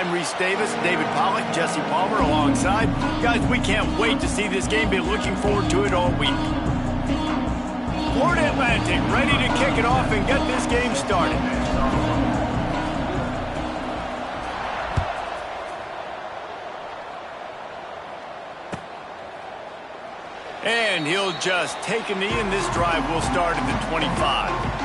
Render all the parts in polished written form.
I'm Reese Davis, David Pollack, Jesse Palmer alongside. Guys, we can't wait to see this game. Been looking forward to it all week. Florida Atlantic ready to kick it off and get this game started. And he'll just take a knee, and this drive will start at the 25.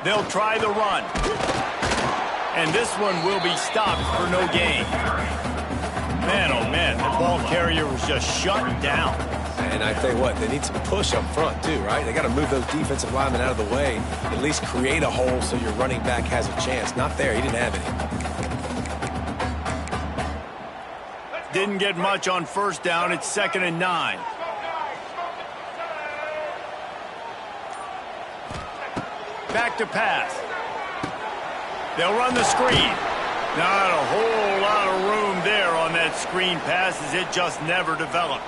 They'll try the run. And this one will be stopped for no gain. Man, oh man, the ball carrier was just shut down. And I tell you what, they need some push up front too, right? They got to move those defensive linemen out of the way, at least create a hole so your running back has a chance. Not there, he didn't have any. Didn't get much on first down. It's 2nd and 9. Back to pass. They'll run the screen. Not a whole lot of room there on that screen pass, as it just never developed.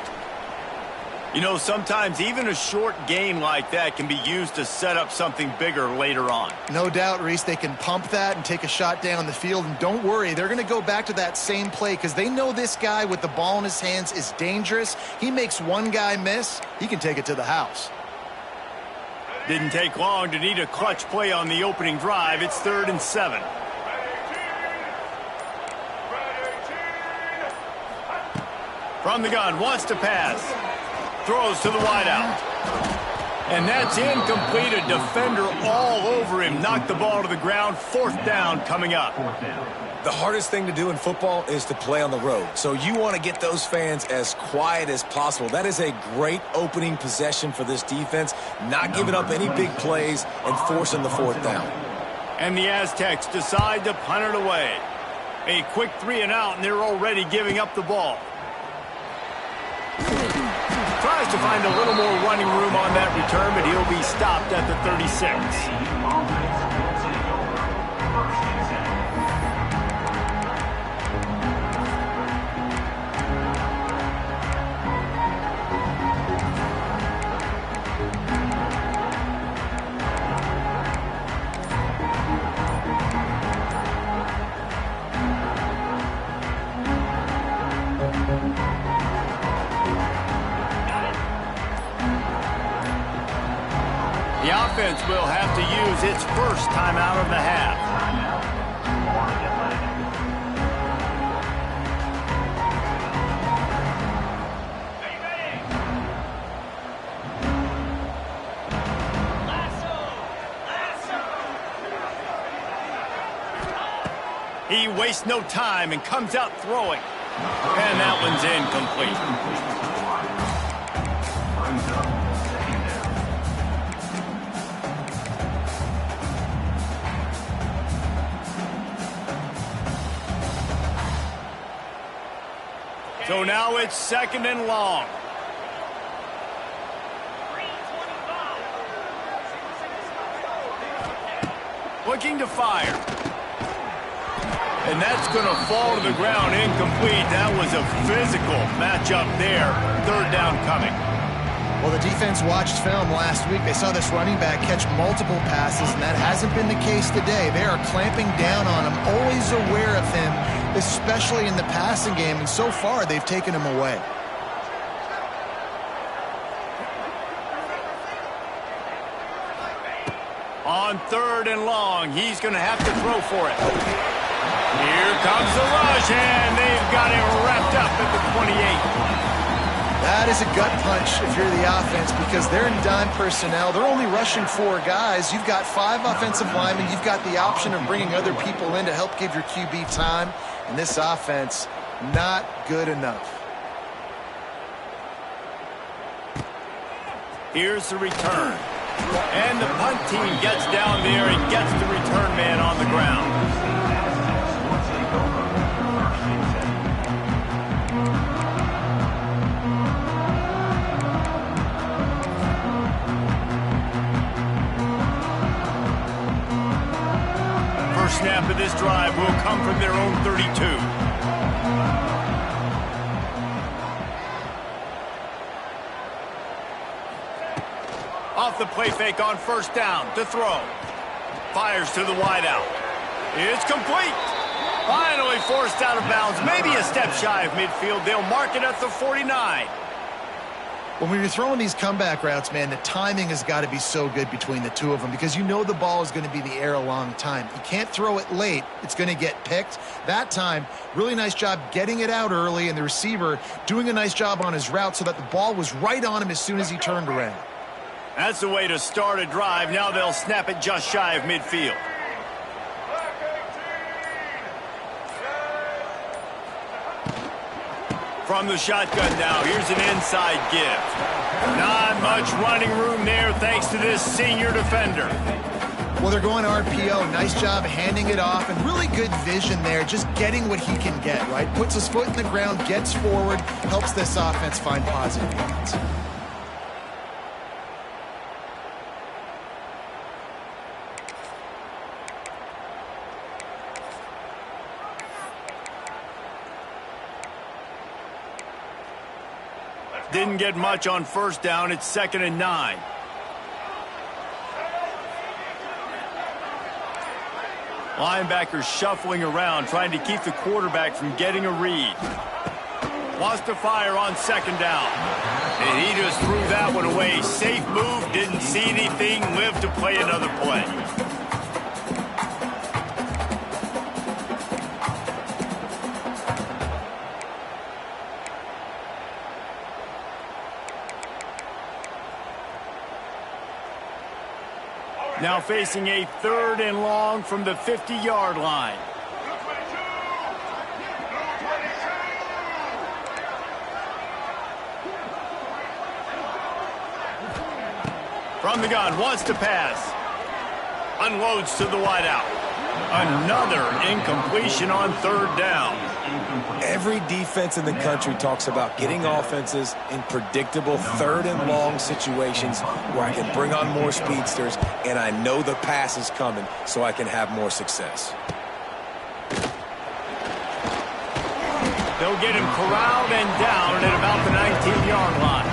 You know, sometimes even a short gain like that can be used to set up something bigger later on. No doubt, Reese, they can pump that and take a shot down the field. And don't worry, they're going to go back to that same play because they know this guy with the ball in his hands is dangerous. He makes one guy miss, he can take it to the house. Didn't take long to need a clutch play on the opening drive. It's 3rd and 7. From the gun, wants to pass. Throws to the wideout. And that's incomplete. A defender all over him. Knocked the ball to the ground. 4th down coming up. The hardest thing to do in football is to play on the road. So you want to get those fans as quiet as possible. That is a great opening possession for this defense. Not giving up any big plays and forcing the 4th down. And the Aztecs decide to punt it away. A quick 3 and out, and they're already giving up the ball. Tries to find a little more running room on that return, but he'll be stopped at the 36. The offense will have to use its first timeout of the half. He wastes no time and comes out throwing. And that one's incomplete. So now it's 2nd and long. Looking to fire. And that's going to fall to the ground incomplete. That was a physical matchup there. 3rd down coming. Well, the defense watched film last week. They saw this running back catch multiple passes, and that hasn't been the case today. They are clamping down on him, always aware of him, especially in the passing game, and so far they've taken him away. On 3rd and long, he's going to have to throw for it. Here comes the rush, and they've got him wrapped up at the 28. That is a gut punch if you're the offense because they're in dime personnel. They're only rushing 4 guys. You've got 5 offensive linemen. You've got the option of bringing other people in to help give your QB time. And this offense, not good enough. Here's the return. And the punt team gets down there and gets the return man on the ground. down from their own 32. Off the play fake on first down to throw. Fires to the wideout. It's complete. Finally forced out of bounds. Maybe a step shy of midfield. They'll mark it at the 49. When you're throwing these comeback routes, man, the timing has got to be so good between the two of them because you know the ball is going to be in the air a long time. You can't throw it late. It's going to get picked. That time, really nice job getting it out early, and the receiver doing a nice job on his route so that the ball was right on him as soon as he turned around. That's the way to start a drive. Now they'll snap it just shy of midfield. From the shotgun now, here's an inside give. Not much running room there thanks to this senior defender. Well, they're going RPO. Nice job handing it off, and really good vision there, just getting what he can get, right? Puts his foot in the ground, gets forward, helps this offense find positive yards. Didn't get much on first down. It's 2nd and 9. Linebackers shuffling around, trying to keep the quarterback from getting a read. Wants to fire on 2nd down. And he just threw that one away. Safe move, didn't see anything, lived to play another play. Now facing a 3rd and long from the 50-yard line. From the gun, wants to pass. Unloads to the wideout. Another incompletion on 3rd down. Every defense in the country talks about getting offenses in predictable 3rd and long situations where I can bring on more speedsters and I know the pass is coming so I can have more success. They'll get him corralled and down at about the 19-yard line.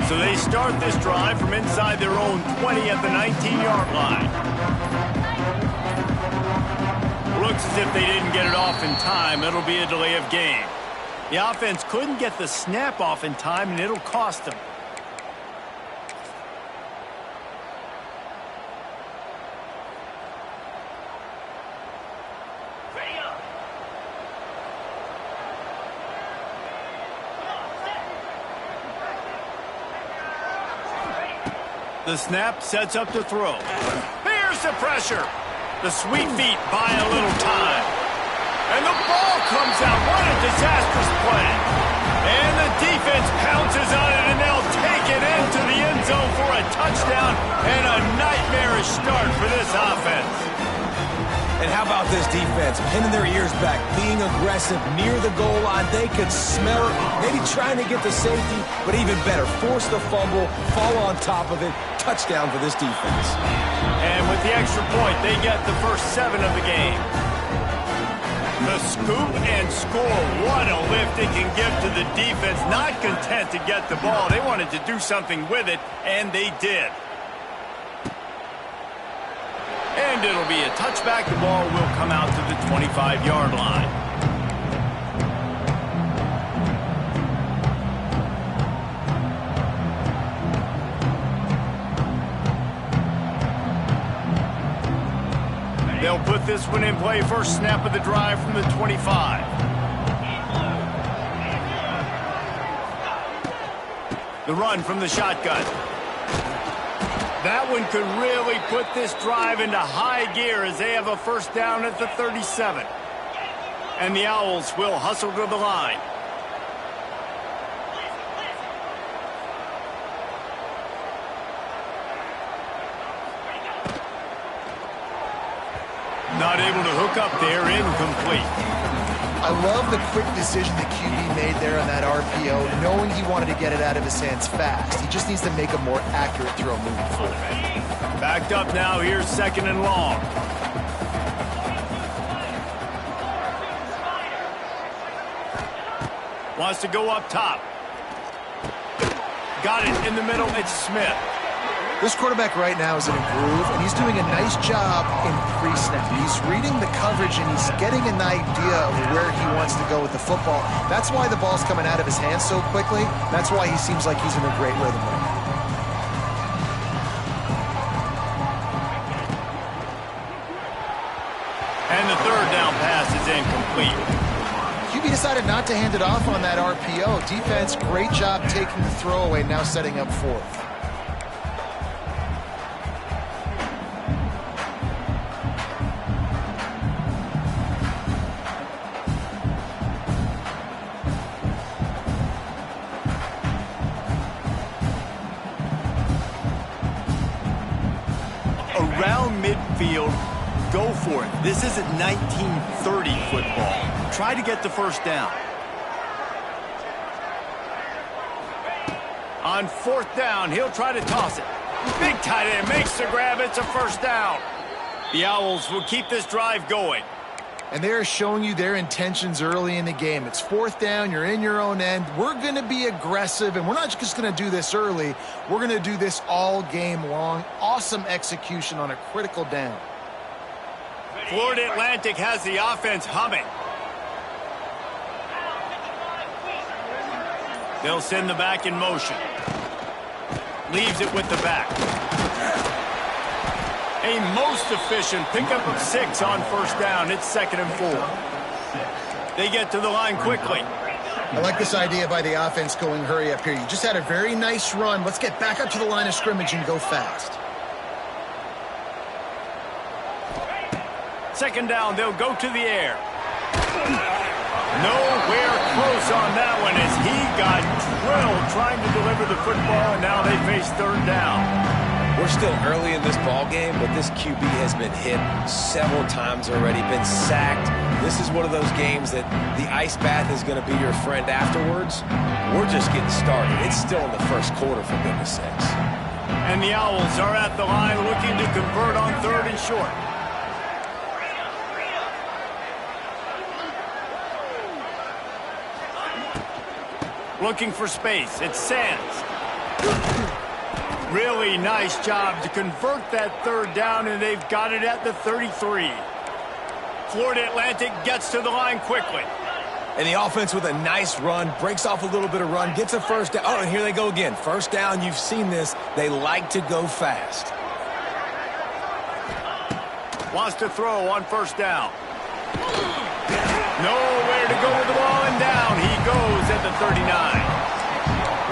So they start this drive from inside their own 20 at the 19-yard line. Looks as if they didn't get it off in time. It'll be a delay of game. The offense couldn't get the snap off in time, and it'll cost them. The snap sets up to throw. Here's the pressure. The sweet feet buy a little time. And the ball comes out. What a disastrous play. And the defense pounces on it, and they'll take it into the end zone for a touchdown and a nightmarish start for this offense. And how about this defense? Pinning their ears back, being aggressive near the goal line. They could smell it, maybe trying to get the safety, but even better, force the fumble, fall on top of it. Touchdown for this defense. And with the extra point, they get the first 7 of the game. The scoop and score. What a lift it can give to the defense. Not content to get the ball. They wanted to do something with it, and they did. And it'll be a touchback. The ball will come out to the 25-yard line. They'll put this one in play. First snap of the drive from the 25. The run from the shotgun. That one could really put this drive into high gear as they have a first down at the 37. And the Owls will hustle to the line. Not able to hook up there, incomplete. I love the quick decision the QB made there on that RPO, knowing he wanted to get it out of his hands fast. He just needs to make a more accurate throw moving forward. Backed up now, here's 2nd and long. Wants to go up top. Got it in the middle, it's Smith. This quarterback right now is in a groove, and he's doing a nice job in pre-snap. He's reading the coverage, and he's getting an idea of where he wants to go with the football. That's why the ball's coming out of his hands so quickly. That's why he seems like he's in a great rhythm right now. And the 3rd down pass is incomplete. QB decided not to hand it off on that RPO. Defense, great job taking the throwaway, now setting up 4th. Around midfield, go for it. This isn't 1930 football. Try to get the 1st down. On 4th down, he'll try to toss it. Big tight end makes the grab. It's a 1st down. The Owls will keep this drive going. And they're showing you their intentions early in the game. It's 4th down. You're in your own end. We're going to be aggressive, and we're not just going to do this early. We're going to do this all game long. Awesome execution on a critical down. Florida Atlantic has the offense humming. They'll send the back in motion. Leaves it with the back. A most efficient pickup of 6 on 1st down. It's 2nd and 4. They get to the line quickly. I like this idea by the offense going hurry up here. You just had a very nice run. Let's get back up to the line of scrimmage and go fast. 2nd down, they'll go to the air. Nowhere close on that one as he got drilled trying to deliver the football, and now they face 3rd down. We're still early in this ball game, but this QB has been hit several times already, been sacked. This is one of those games that the ice bath is going to be your friend afterwards. We're just getting started. It's still in the 1st quarter, for goodness sakes. And the Owls are at the line looking to convert on 3rd and short. Looking for space. It's Sands. Really nice job to convert that 3rd down, and they've got it at the 33. Florida Atlantic gets to the line quickly. And the offense with a nice run, breaks off a little bit of run, gets a 1st down. Oh, and here they go again. 1st down, you've seen this. They like to go fast. Wants to throw on 1st down. Nowhere to go with the ball, and down he goes at the 39.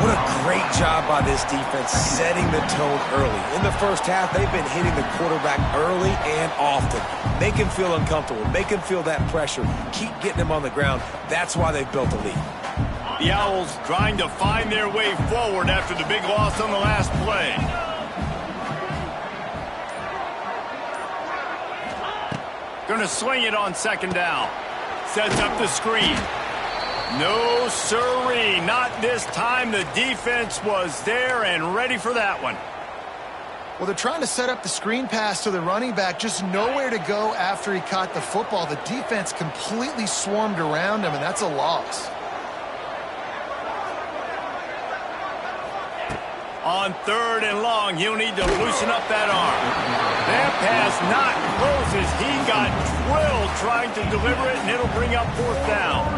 What a great job by this defense setting the tone early. In the 1st half, they've been hitting the quarterback early and often. Make him feel uncomfortable. Make him feel that pressure. Keep getting him on the ground. That's why they've built a lead. The Owls trying to find their way forward after the big loss on the last play. Gonna swing it on 2nd down. Sets up the screen. No siree, not this time. The defense was there and ready for that one. Well, they're trying to set up the screen pass to the running back, just nowhere to go after he caught the football. The defense completely swarmed around him, and that's a loss. On 3rd and long, he'll need to loosen up that arm. That pass not close as he got drilled trying to deliver it, and it'll bring up 4th down.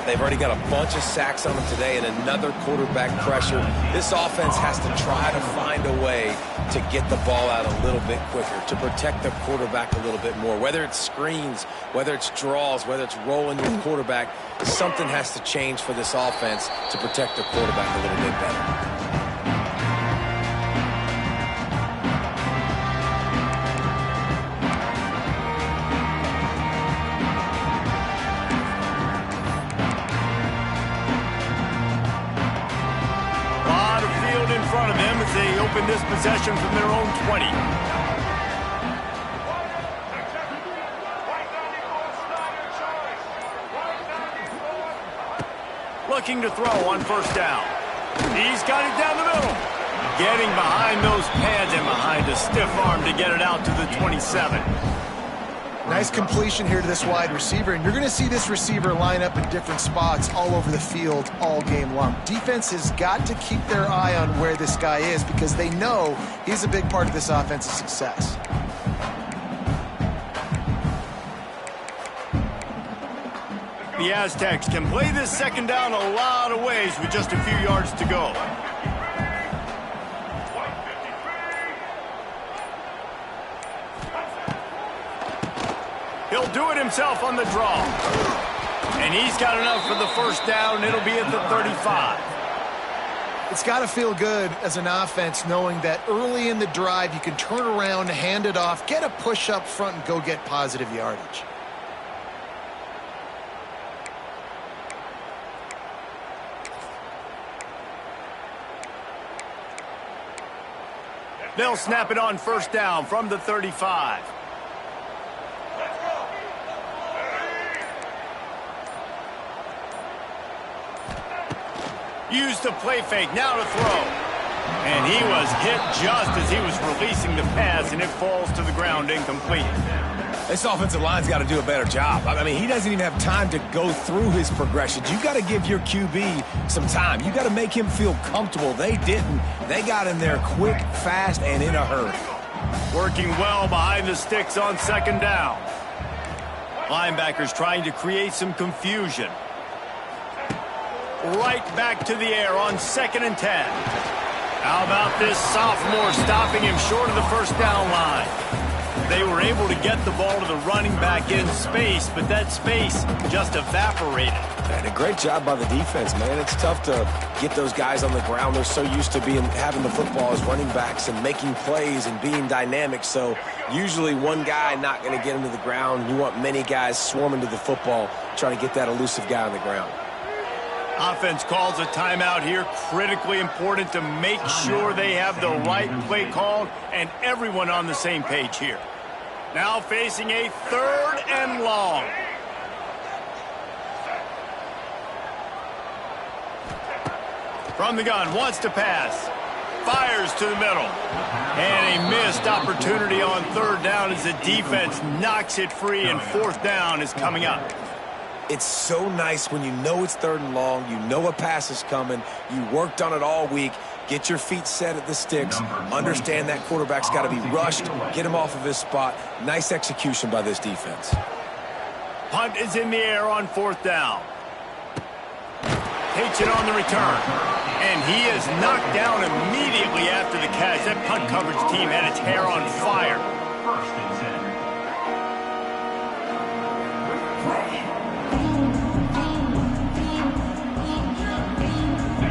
They've already got a bunch of sacks on them today and another quarterback pressure. This offense has to try to find a way to get the ball out a little bit quicker, to protect the quarterback a little bit more. Whether it's screens, whether it's draws, whether it's rolling your quarterback, something has to change for this offense to protect the quarterback a little bit better. They open this possession from their own 20. looking to throw on first down. He's got it down the middle. Getting behind those pads and behind a stiff arm to get it out to the 27. Nice completion here to this wide receiver, and you're going to see this receiver line up in different spots all over the field all game long. Defense has got to keep their eye on where this guy is because they know he's a big part of this offense's success. The Aztecs can play this second down a lot of ways with just a few yards to go. He'll do it himself on the draw. And he's got enough for the first down. It'll be at the 35. It's got to feel good as an offense knowing that early in the drive you can turn around, hand it off, get a push up front, and go get positive yardage. They'll snap it on first down from the 35. Used the play fake, now to throw. And he was hit just as he was releasing the pass, and it falls to the ground incomplete. This offensive line's got to do a better job. I mean, he doesn't even have time to go through his progressions. You got to give your QB some time. You got to make him feel comfortable. They didn't. They got in there quick, fast, and in a hurry. Working well behind the sticks on second down. Linebackers trying to create some confusion. Right back to the air on 2nd and 10. How about this sophomore stopping him short of the first down line? They were able to get the ball to the running back in space, but that space just evaporated. And a great job by the defense, man. It's tough to get those guys on the ground. They're so used to having the football as running backs and making plays and being dynamic. So usually one guy not going to get into the ground. You want many guys swarming to the football, trying to get that elusive guy on the ground. Offense calls a timeout here. Critically important to make sure they have the right play called and everyone on the same page here. Now facing a 3rd and long. From the gun, wants to pass. Fires to the middle. And a missed opportunity on 3rd down as the defense knocks it free, and 4th down is coming up. It's so nice when you know it's 3rd and long, you know a pass is coming, you worked on it all week, get your feet set at the sticks, understand that quarterback's got to be rushed, get him off of his spot. Nice execution by this defense. Punt is in the air on 4th down. Takes it on the return. And he is knocked down immediately after the catch. That punt coverage team had its hair on fire.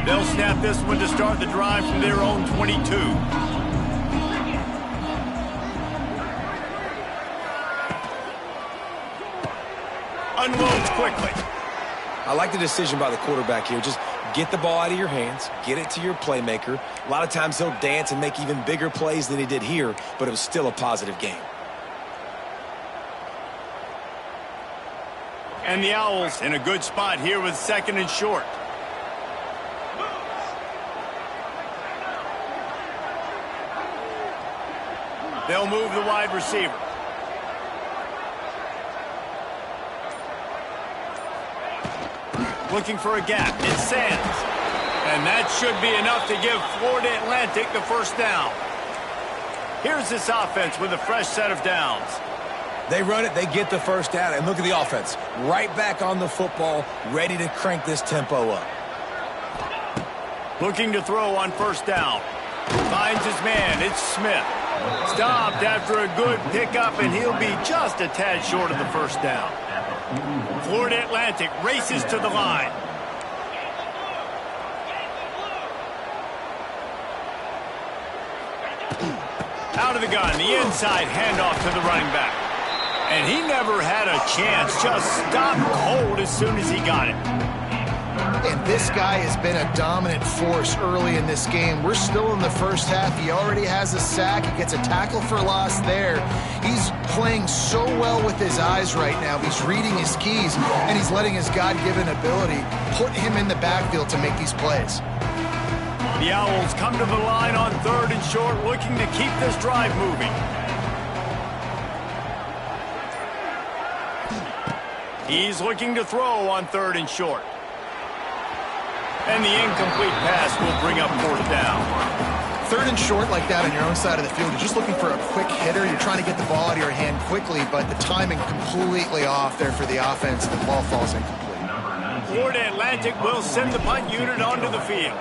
They'll snap this one to start the drive from their own 22. Unloads quickly. I like the decision by the quarterback here. Just get the ball out of your hands, get it to your playmaker. A lot of times he'll dance and make even bigger plays than he did here, but it was still a positive game. And the Owls in a good spot here with 2nd and short. They'll move the wide receiver. Looking for a gap. It's Sands. And that should be enough to give Florida Atlantic the first down. Here's this offense with a fresh set of downs. They run it, they get the first down, and look at the offense. Right back on the football, ready to crank this tempo up. Looking to throw on first down. Finds his man. It's Smith. Stopped after a good pickup, and he'll be just a tad short of the first down. Florida Atlantic races to the line. Out of the gun, the inside handoff to the running back. And he never had a chance, just stopped cold as soon as he got it. and this guy has been a dominant force early in this game. We're still in the first half. He already has a sack. He gets a tackle for loss there. He's playing so well with his eyes right now. He's reading his keys, and he's letting his God-given ability put him in the backfield to make these plays. The Owls come to the line on 3rd and short, looking to keep this drive moving. He's looking to throw on 3rd and short. And the incomplete pass will bring up 4th down. 3rd and short like that on your own side of the field, you're just looking for a quick hitter. You're trying to get the ball out of your hand quickly, but the timing completely off there for the offense. The ball falls incomplete. Florida Atlantic will send the punt unit onto the field.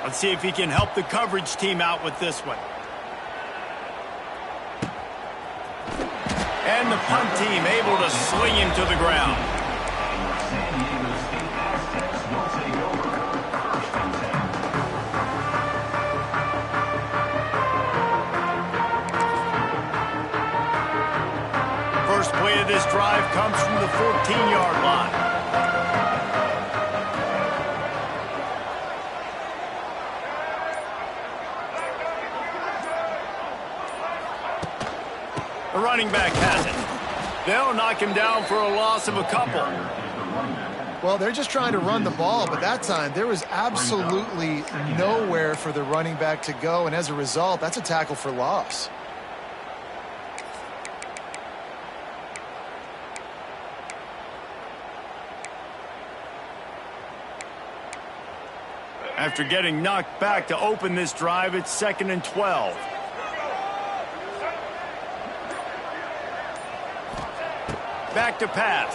Let's see if he can help the coverage team out with this one. And the punt team able to sling him to the ground. First play of this drive comes from the 14-yard line. The running back has it. They'll knock him down for a loss of a couple. Well, they're just trying to run the ball, but that time there was absolutely nowhere for the running back to go, and as a result, that's a tackle for loss. After getting knocked back to open this drive, it's 2nd and 12. Back to pass.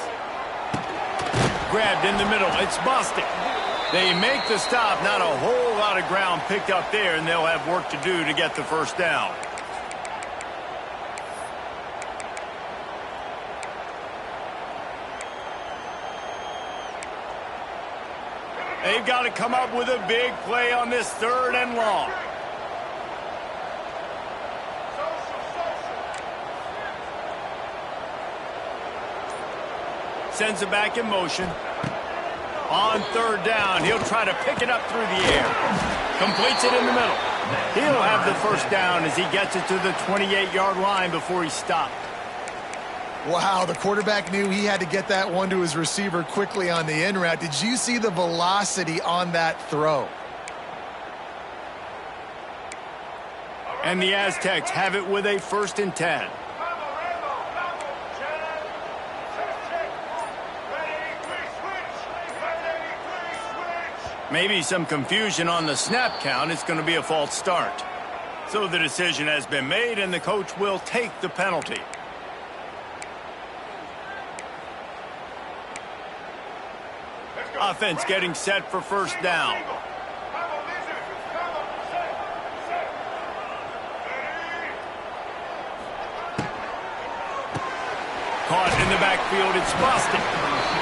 Grabbed in the middle. It's busted. They make the stop. Not a whole lot of ground picked up there, and they'll have work to do to get the first down. They've got to come up with a big play on this 3rd and long. Sends it back in motion. On 3rd down, he'll try to pick it up through the air. Completes it in the middle. He'll have the first down as he gets it to the 28-yard line before he stopped. Wow, the quarterback knew he had to get that one to his receiver quickly on the in route. Did you see the velocity on that throw? And the Aztecs have it with a 1st and 10. Maybe some confusion on the snap count. It's going to be a false start. So the decision has been made, and the coach will take the penalty. Offense getting set for first down. Caught in the backfield. It's busted.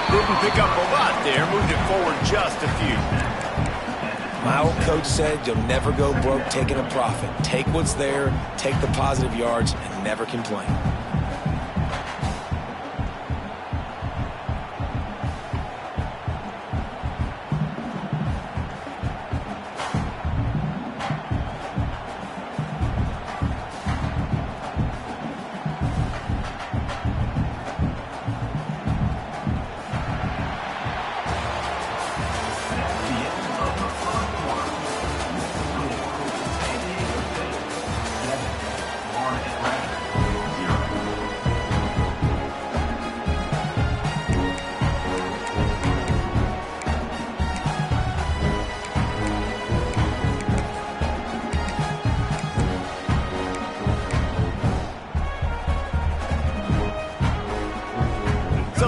Didn't pick up a lot there. Moved it forward just a few. My old coach said you'll never go broke taking a profit. Take what's there, take the positive yards, and never complain.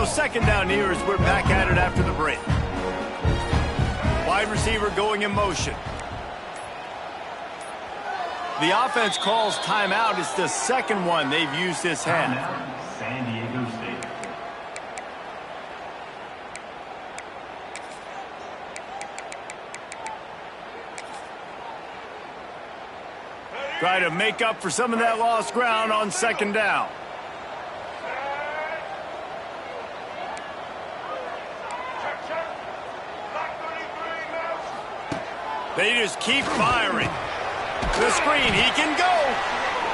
Second down here as we're back at it after the break. Wide receiver going in motion. The offense calls timeout. It's the second one they've used this half. San Diego State. Try to make up for some of that lost ground on second down. They just keep firing. The screen, he can go.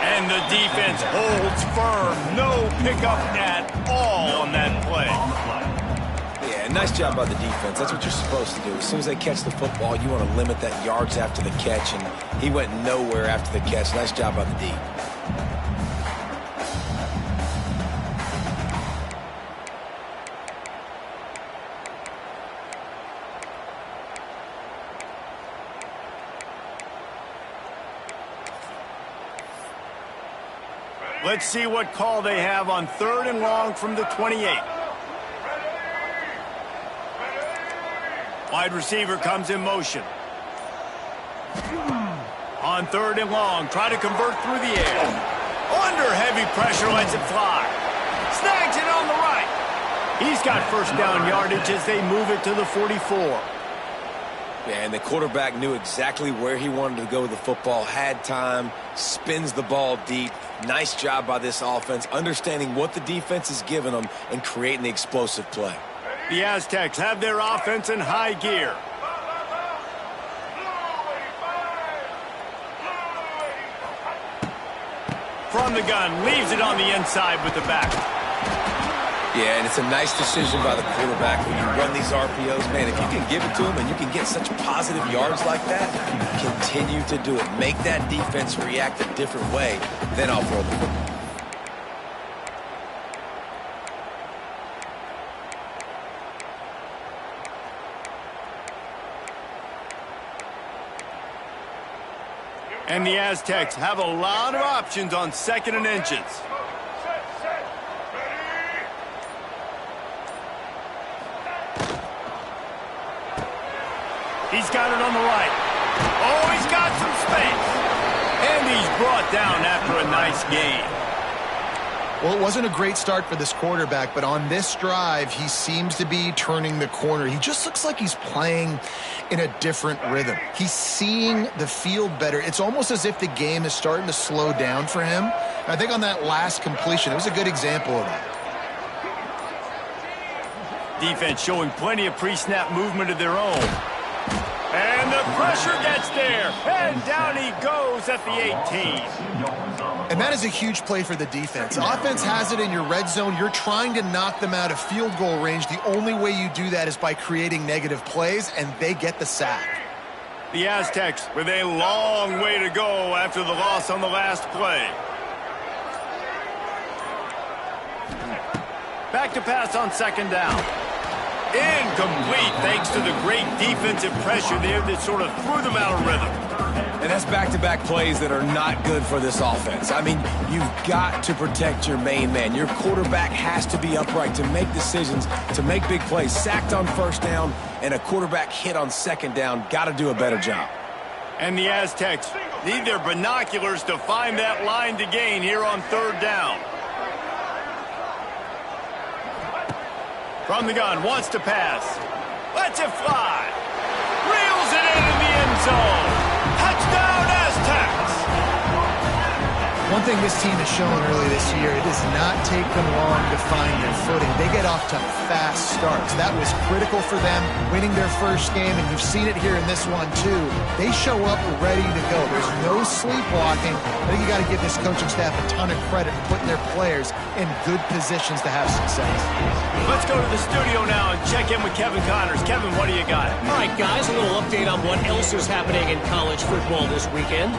And the defense holds firm. No pickup at all on that play. Yeah, nice job by the defense. That's what you're supposed to do. As soon as they catch the football, you want to limit that yards after the catch, and he went nowhere after the catch. Nice job by the D. Let's see what call they have on 3rd and long from the 28. Wide receiver comes in motion. On 3rd and long, try to convert through the air. Under heavy pressure, lets it fly. Snags it on the right. He's got first down yardage as they move it to the 44. Yeah, and the quarterback knew exactly where he wanted to go with the football, had time, spins the ball deep. Nice job by this offense, understanding what the defense is giving them and creating the explosive play. The Aztecs have their offense in high gear. From the gun, leaves it on the inside with the back. Yeah, and it's a nice decision by the quarterback when you run these RPOs. Man, if you can give it to him and you can get such positive yards like that, continue to do it. Make that defense react a different way, then I'll throw the football. And the Aztecs have a lot of options on 2nd and inches. He's got it on the right. Oh, he's got some space. And he's brought down after a nice gain. Well, it wasn't a great start for this quarterback, but on this drive, he seems to be turning the corner. He just looks like he's playing in a different rhythm. He's seeing the field better. It's almost as if the game is starting to slow down for him. I think on that last completion, it was a good example of that. Defense showing plenty of pre-snap movement of their own. And the pressure gets there. And down he goes at the 18. And that is a huge play for the defense. Offense has it in your red zone. You're trying to knock them out of field goal range. The only way you do that is by creating negative plays, and they get the sack. The Aztecs with a long way to go after the loss on the last play. Back to pass on 2nd down. Incomplete thanks to the great defensive pressure there that sort of threw them out of rhythm. And that's back-to-back plays that are not good for this offense. I mean, you've got to protect your main man. Your quarterback has to be upright to make decisions, to make big plays. Sacked on 1st down and a quarterback hit on 2nd down. Got to do a better job. And the Aztecs need their binoculars to find that line to gain here on 3rd down. From the gun, wants to pass. Lets it fly. Reels it in the end zone. Touchdown, Aztecs! One thing this team has shown early this year, it does not take them long to find their footing. They get off to fast starts. That was critical for them, winning their first game, and you've seen it here in this one, too. They show up ready to go. There's no sleepwalking. I think you got to give this coaching staff a ton of credit for putting their players in good positions to have success. Let's go to the studio now and check in with Kevin Connors. Kevin, what do you got? All right, guys, a little update on what else is happening in college football this weekend.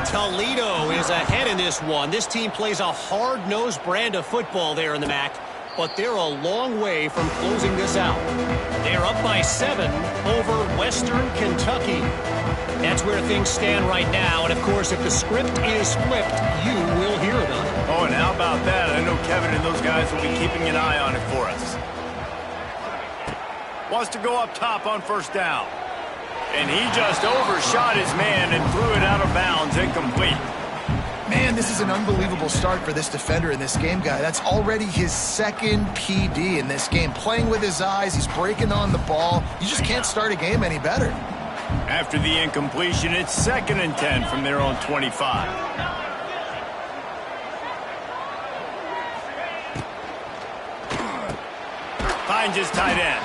Toledo is ahead in this one. This team plays a hard-nosed brand of football there in the MAC, but they're a long way from closing this out. They're up by 7 over Western Kentucky. That's where things stand right now, and of course, if the script is flipped, you will hear about it. Oh, and how about that? I know Kevin and those guys will be keeping an eye on it for us. Wants to go up top on 1st down. And he just overshot his man and threw it out of bounds, incomplete. Man, this is an unbelievable start for this defender in this game, guy. That's already his 2nd PD in this game. Playing with his eyes, he's breaking on the ball. You just can't start a game any better. After the incompletion, it's 2nd and 10 from their own 25. Finds his tight end.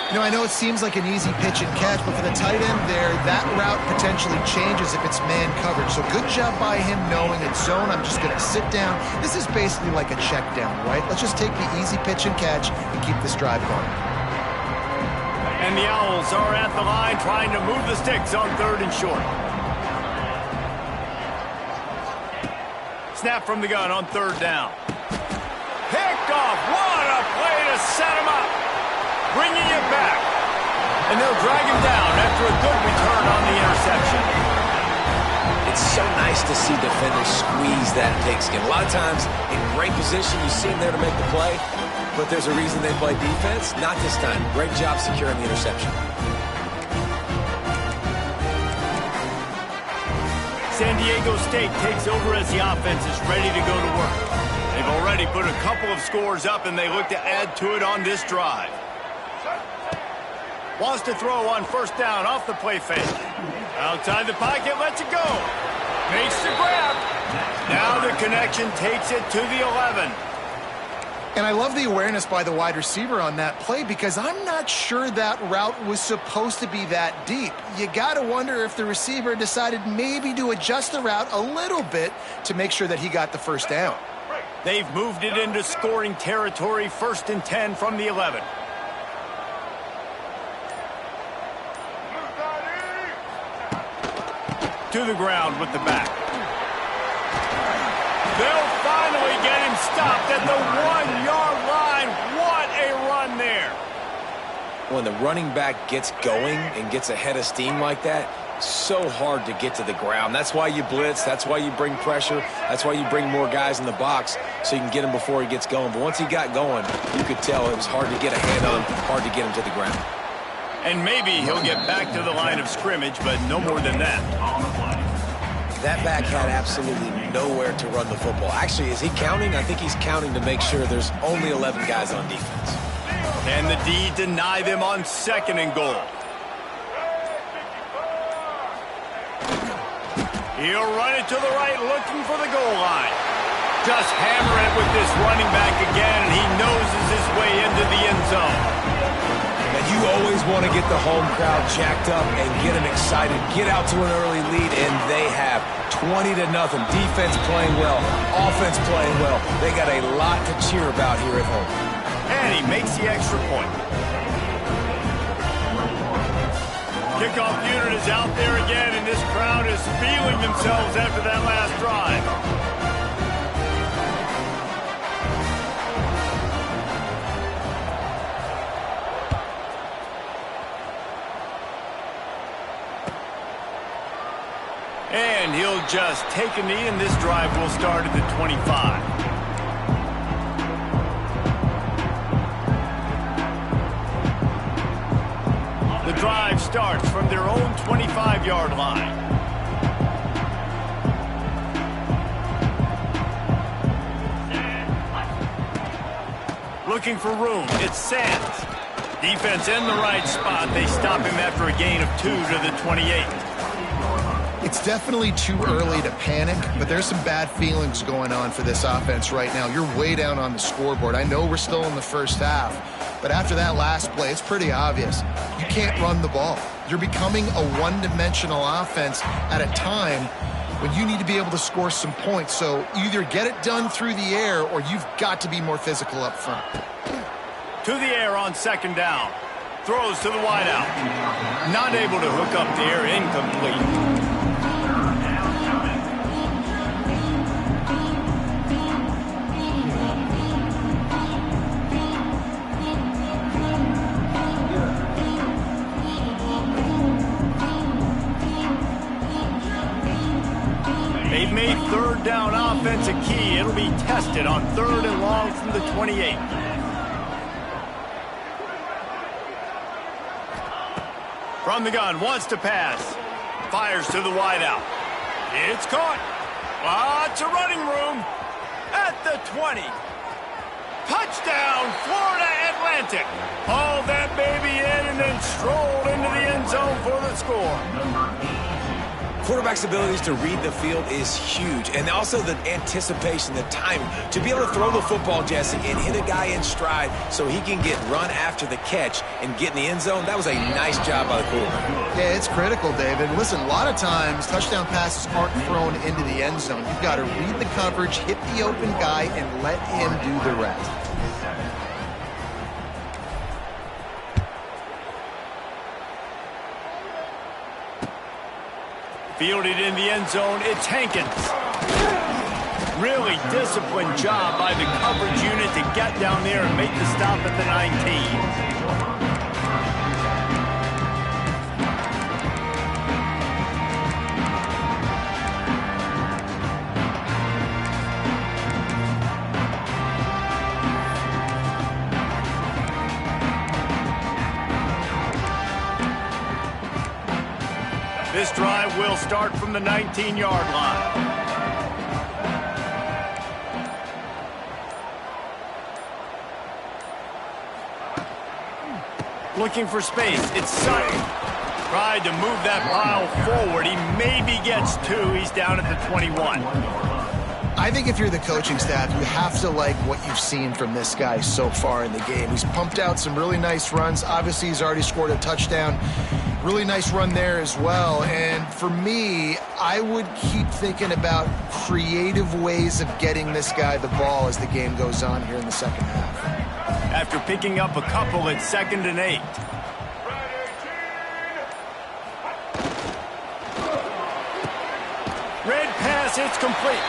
You know, I know it seems like an easy pitch and catch, but for the tight end there, that route potentially changes if it's man coverage. So good job by him knowing it's zone. I'm just going to sit down. This is basically like a check down, right? Let's just take the easy pitch and catch and keep this drive going. And the Owls are at the line trying to move the sticks on 3rd and short. Snap from the gun on 3rd down. Picked off. What a play to set him up. Bringing it back. And they'll drag him down after a good return on the interception. It's so nice to see defenders squeeze that pigskin. A lot of times, in great position, you see them there to make the play, but there's a reason they play defense. Not this time. Great job securing the interception. San Diego State takes over as the offense is ready to go to work. They've already put a couple of scores up, and they look to add to it on this drive. Wants to throw on 1st down off the play fake. Outside the pocket, lets it go. Makes the grab. Now the connection takes it to the 11. And I love the awareness by the wide receiver on that play because I'm not sure that route was supposed to be that deep. You got to wonder if the receiver decided maybe to adjust the route a little bit to make sure that he got the 1st down. They've moved it into scoring territory, 1st and 10 from the 11. To the ground with the back. They'll finally get him stopped at the 1-yard line. What a run there. When the running back gets going and gets ahead of steam like that, so hard to get to the ground. That's why you blitz. That's why you bring pressure. That's why you bring more guys in the box so you can get him before he gets going. But once he got going, you could tell it was hard to get a hand on, hard to get him to the ground. And maybe he'll get back to the line of scrimmage, but no more than that. That back had absolutely nowhere to run the football. Actually, is he counting? I think he's counting to make sure there's only 11 guys on defense. And the D deny them on 2nd and goal. He'll run it to the right, looking for the goal line. Just hammer it with this running back again, and he noses his way into the end zone. And you always want to get the home crowd jacked up and get them excited. Get out to an early lead, and they have 20-0. Defense playing well, offense playing well. They got a lot to cheer about here at home. And he makes the extra point. Kickoff unit is out there again, and this crowd is feeling themselves after that last drive. And he'll just take a knee, and this drive will start at the 25. The drive starts from their own 25-yard line. Looking for room. It's Sands. Defense in the right spot. They stop him after a gain of 2 to the 28. It's definitely too early to panic, but there's some bad feelings going on for this offense right now. You're way down on the scoreboard. I know we're still in the first half, but after that last play, it's pretty obvious. You can't run the ball. You're becoming a one-dimensional offense at a time when you need to be able to score some points. So either get it done through the air or you've got to be more physical up front. To the air on 2nd down. Throws to the wideout. Not able to hook up the air, incomplete. They've made 3rd down offense a key. It'll be tested on 3rd and long from the 28. From the gun, wants to pass. Fires to the wideout. It's caught. Lots of running room at the 20. Touchdown, Florida Atlantic. Hauled that baby in and then strolled into the end zone for the score. quarterback's abilities to read the field is huge, and also the anticipation, the timing. To be able to throw the football, Jesse, and hit a guy in stride so he can get run after the catch and get in the end zone, that was a nice job by the quarterback. Yeah, it's critical, David. Listen, a lot of times touchdown passes aren't thrown into the end zone. You've got to read the coverage, hit the open guy, and let him do the rest. Fielded in the end zone, it's Hankins. Really disciplined job by the coverage unit to get down there and make the stop at the 19. This drive will start from the 19-yard line. Looking for space. It's Sutton. Tried to move that pile forward. He maybe gets two. He's down at the 21. I think if you're the coaching staff, you have to like what you've seen from this guy so far in the game. He's pumped out some really nice runs. Obviously, he's already scored a touchdown. Really nice run there as well. And for me, I would keep thinking about creative ways of getting this guy the ball as the game goes on here in the second half. After picking up a couple, it's 2nd and 8. Red pass, it's complete.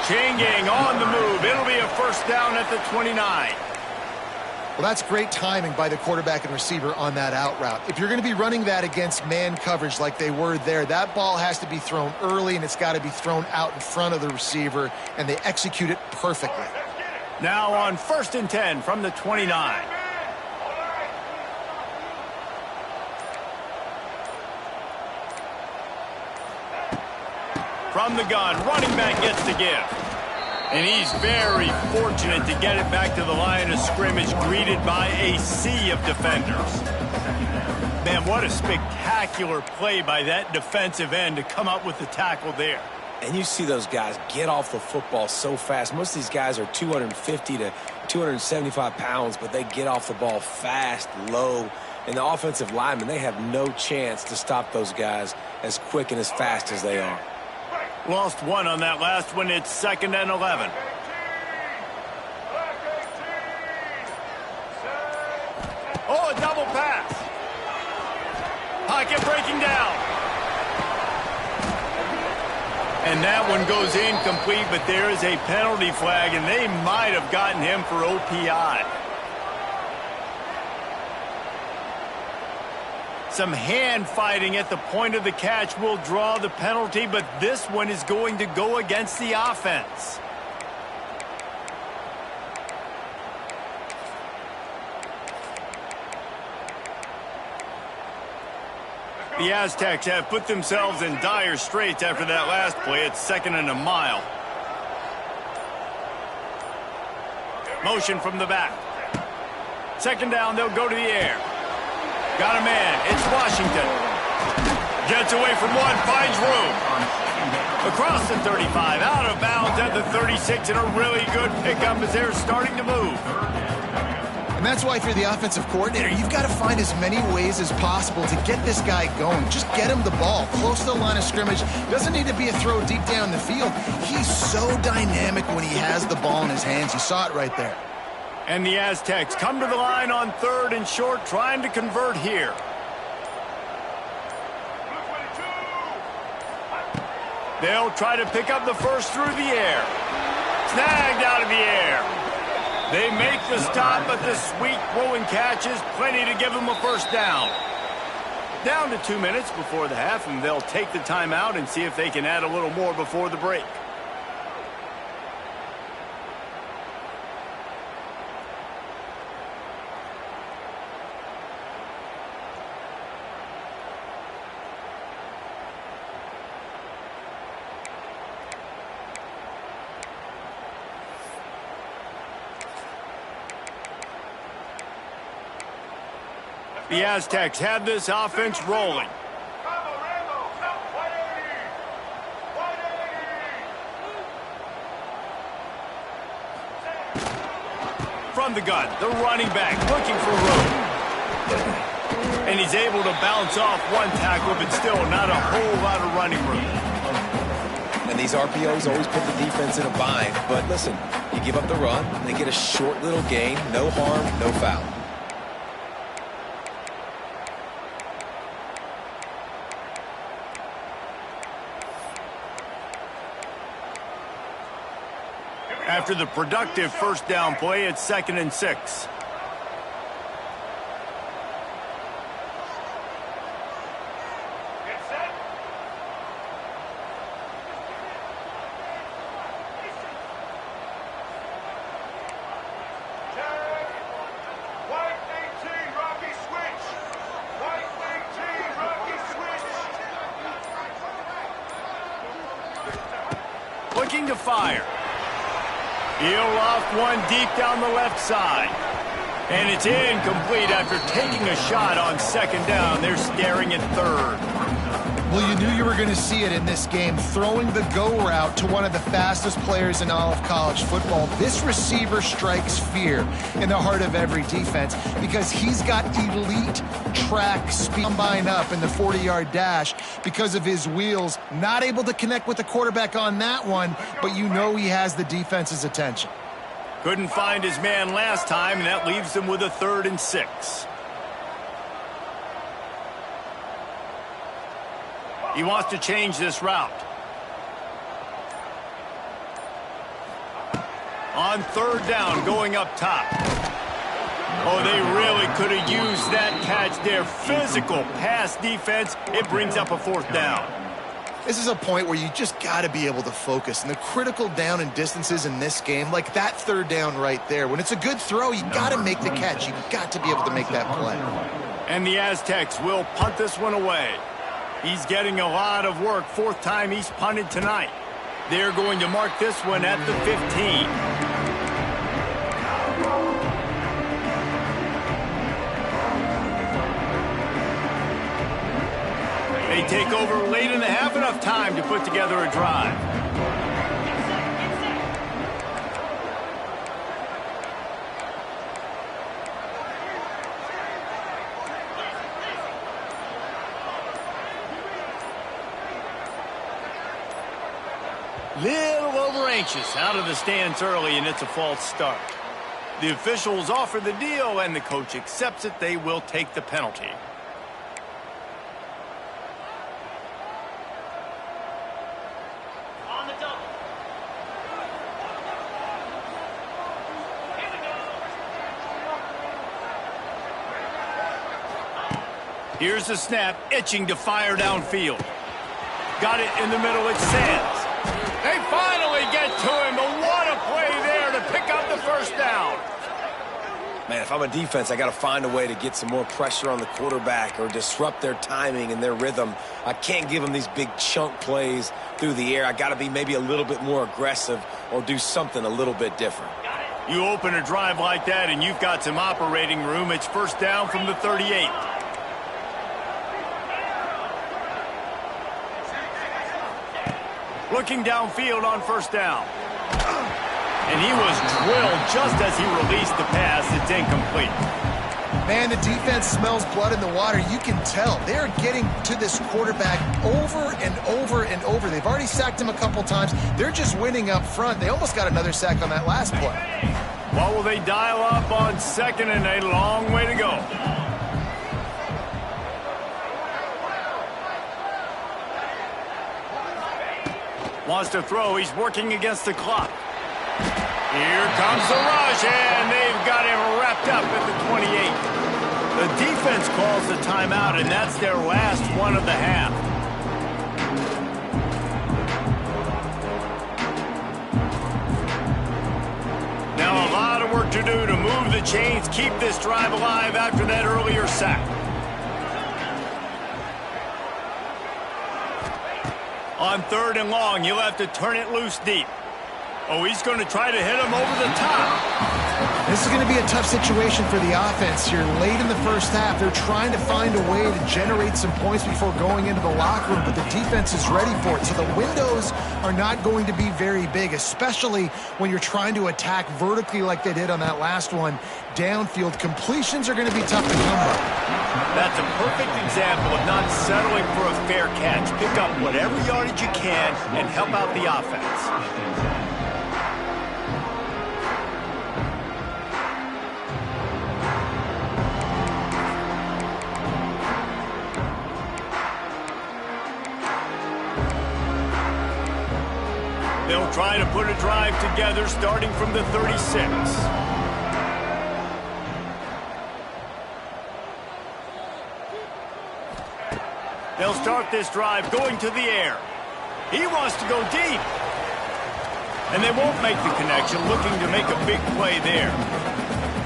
Chain gang on the move. It'll be a first down at the 29. Well, that's great timing by the quarterback and receiver on that out route. If you're going to be running that against man coverage like they were there, that ball has to be thrown early, and it's got to be thrown out in front of the receiver, and they execute it perfectly. Now on 1st and 10 from the 29. From the gun, running back gets the give. And he's very fortunate to get it back to the line of scrimmage, greeted by a sea of defenders. Man, what a spectacular play by that defensive end to come up with the tackle there. And you see those guys get off the football so fast. Most of these guys are 250 to 275 pounds, but they get off the ball fast, low. And the offensive linemen, they have no chance to stop those guys as quick and as fast as they are. Lost one on that last one. It's 2nd and 11. Oh, a double pass. Pocket breaking down. And that one goes incomplete, but there is a penalty flag, and they might have gotten him for OPI. Some hand fighting at the point of the catch will draw the penalty, but this one is going to go against the offense. The Aztecs have put themselves in dire straits after that last play. It's 2nd and a mile. Motion from the back. 2nd down, they'll go to the air. Got a man. It's Washington. Gets away from one, finds room. Across the 35, out of bounds at the 36, and a really good pickup as they're starting to move. And that's why if you're the offensive coordinator, you've got to find as many ways as possible to get this guy going. Just get him the ball close to the line of scrimmage. Doesn't need to be a throw deep down the field. He's so dynamic when he has the ball in his hands. You saw it right there. And the Aztecs come to the line on 3rd and short, trying to convert here. They'll try to pick up the first through the air. Snagged out of the air. They make the stop, but the sweet throwing catch is plenty to give them a first down. Down to 2 minutes before the half, and they'll take the timeout and see if they can add a little more before the break. The Aztecs have this offense rolling. From the gun, the running back looking for room. And he's able to bounce off one tackle, but still not a whole lot of running room. And these RPOs always put the defense in a bind. But listen, you give up the run, they get a short little gain, no harm, no foul. After the productive first down play, it's 2nd and 6. Looking to fire. He'll loft one deep down the left side. And it's incomplete after taking a shot on 2nd down. They're staring at 3rd. Well, you knew you were going to see it in this game, throwing the go route to one of the fastest players in all of college football. This receiver strikes fear in the heart of every defense because he's got elite track speed. Combine up in the 40-yard dash because of his wheels. Not able to connect with the quarterback on that one, but you know he has the defense's attention. Couldn't find his man last time, and that leaves them with a 3rd and 6. He wants to change this route. On 3rd down, going up top. Oh, they really could have used that catch there. Physical pass defense. It brings up a 4th down. This is a point where you just got to be able to focus. And the critical down and distances in this game, like that 3rd down right there, when it's a good throw, you got to make the catch. You got to be able to make that play. And the Aztecs will punt this one away. He's getting a lot of work. 4th time he's punted tonight. They're going to mark this one at the 15. They take over late in the half, enough time to put together a drive. Little over anxious, out of the stands early, and it's a false start. The officials offer the deal, and the coach accepts it. They will take the penalty. On the double. Here we go. Here's the snap, itching to fire downfield. Got it in the middle, it's Sands. They finally get to him, but what a play there to pick up the 1st down. Man, if I'm a defense, I got to find a way to get some more pressure on the quarterback or disrupt their timing and their rhythm. I can't give them these big chunk plays through the air. I got to be maybe a little bit more aggressive or do something a little bit different. You open a drive like that and you've got some operating room. It's 1st down from the 38. Looking downfield on 1st down. And he was drilled just as he released the pass. It's incomplete. Man, the defense smells blood in the water. You can tell. They're getting to this quarterback over and over and over. They've already sacked him a couple times. They're just winning up front. They almost got another sack on that last play. What will they dial up on 2nd and a long way to go? Wants to throw. He's working against the clock. Here comes the rush, and they've got him wrapped up at the 28. The defense calls the timeout, and that's their last one of the half. Now a lot of work to do to move the chains, keep this drive alive after that earlier sack. On 3rd and long, you'll have to turn it loose deep. Oh, he's going to try to hit him over the top. This is going to be a tough situation for the offense here. Late in the first half, they're trying to find a way to generate some points before going into the locker room, but the defense is ready for it. So the windows are not going to be very big, especially when you're trying to attack vertically like they did on that last one. Downfield completions are going to be tough to come by. That's a perfect example of not settling for a fair catch. Pick up whatever yardage you can and help out the offense. They'll try to put a drive together starting from the 36. They'll start this drive going to the air. He wants to go deep. And they won't make the connection, looking to make a big play there.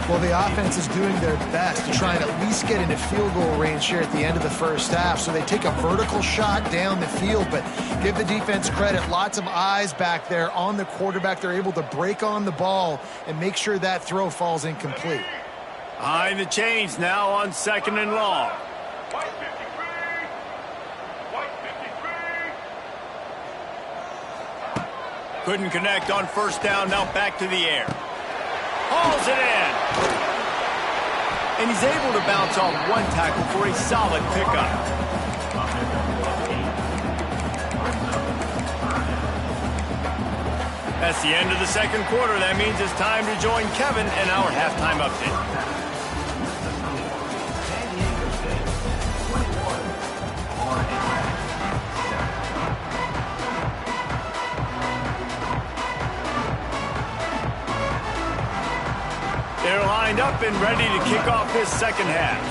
Well, the offense is doing their best to try and at least get into field goal range here at the end of the first half. So they take a vertical shot down the field, but give the defense credit. Lots of eyes back there on the quarterback. They're able to break on the ball and make sure that throw falls incomplete. Behind the chains now on 2nd and long. Couldn't connect on first down. Now back to the air. Hauls it in. And he's able to bounce off one tackle for a solid pickup. That's the end of the second quarter. That means it's time to join Kevin in our halftime update. They're lined up and ready to kick off this second half.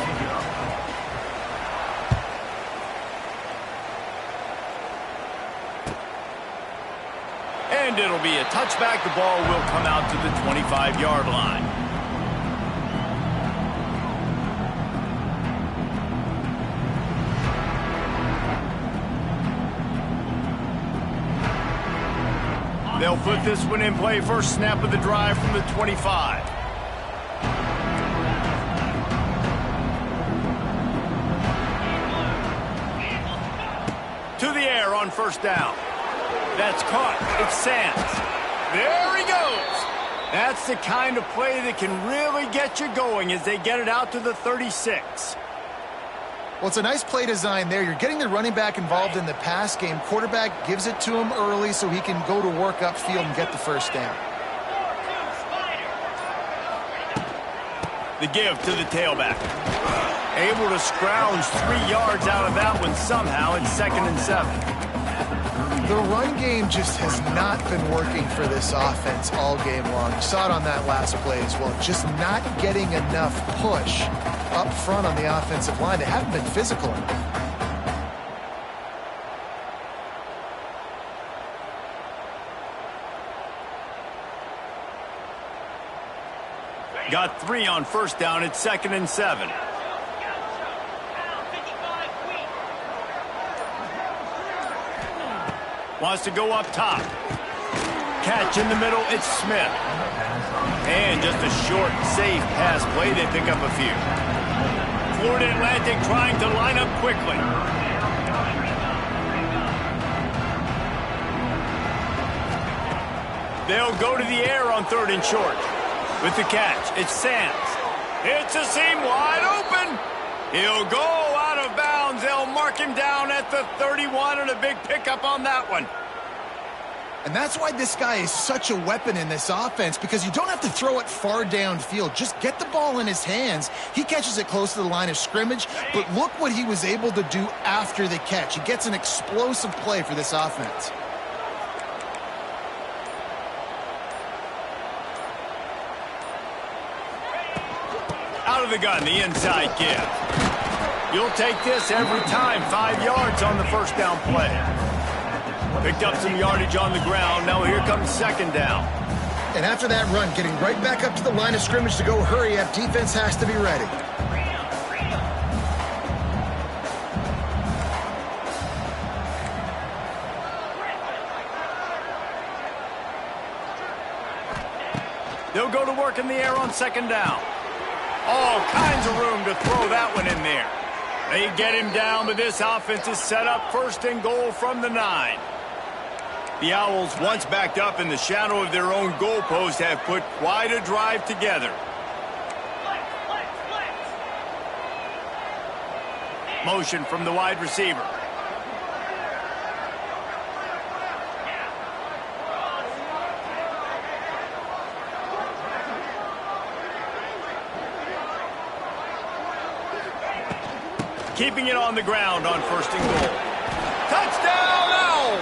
And it'll be a touchback. The ball will come out to the 25-yard line. They'll put this one in play. First snap of the drive from the 25. To the air on first down. That's caught. It's Sands. There he goes. That's the kind of play that can really get you going as they get it out to the 36. Well, it's a nice play design there. You're getting the running back involved in the pass game. Quarterback gives it to him early so he can go to work upfield and get the first down. The give to the tailback. Able to scrounge 3 yards out of that one somehow. It's 2nd and 7. The run game just has not been working for this offense all game long. You saw it on that last play as well. Just not getting enough push up front on the offensive line. They haven't been physical enough. Got 3 on first down. It's 2nd and 7. Wants to go up top. Catch in the middle. It's Smith. And just a short, safe pass play. They pick up a few. Florida Atlantic trying to line up quickly. They'll go to the air on 3rd and short. With the catch, it's Sands. It's a seam wide open. He'll go out of bounds. They'll mark him down at the 31 and a big pickup on that one. And that's why this guy is such a weapon in this offense, because you don't have to throw it far downfield. Just get the ball in his hands. He catches it close to the line of scrimmage, but look what he was able to do after the catch. He gets an explosive play for this offense. Out of the gun, the inside give. You'll take this every time. 5 yards on the first down play. Picked up some yardage on the ground. Now here comes 2nd down. And after that run, getting right back up to the line of scrimmage to go hurry up, defense has to be ready. They'll go to work in the air on second down. All kinds of room to throw that one in there. They get him down, but this offense is set up first and goal from the 9. The Owls, once backed up in the shadow of their own goalpost, have put quite a drive together. Motion from the wide receiver. Keeping it on the ground on first and goal. Touchdown, Owls!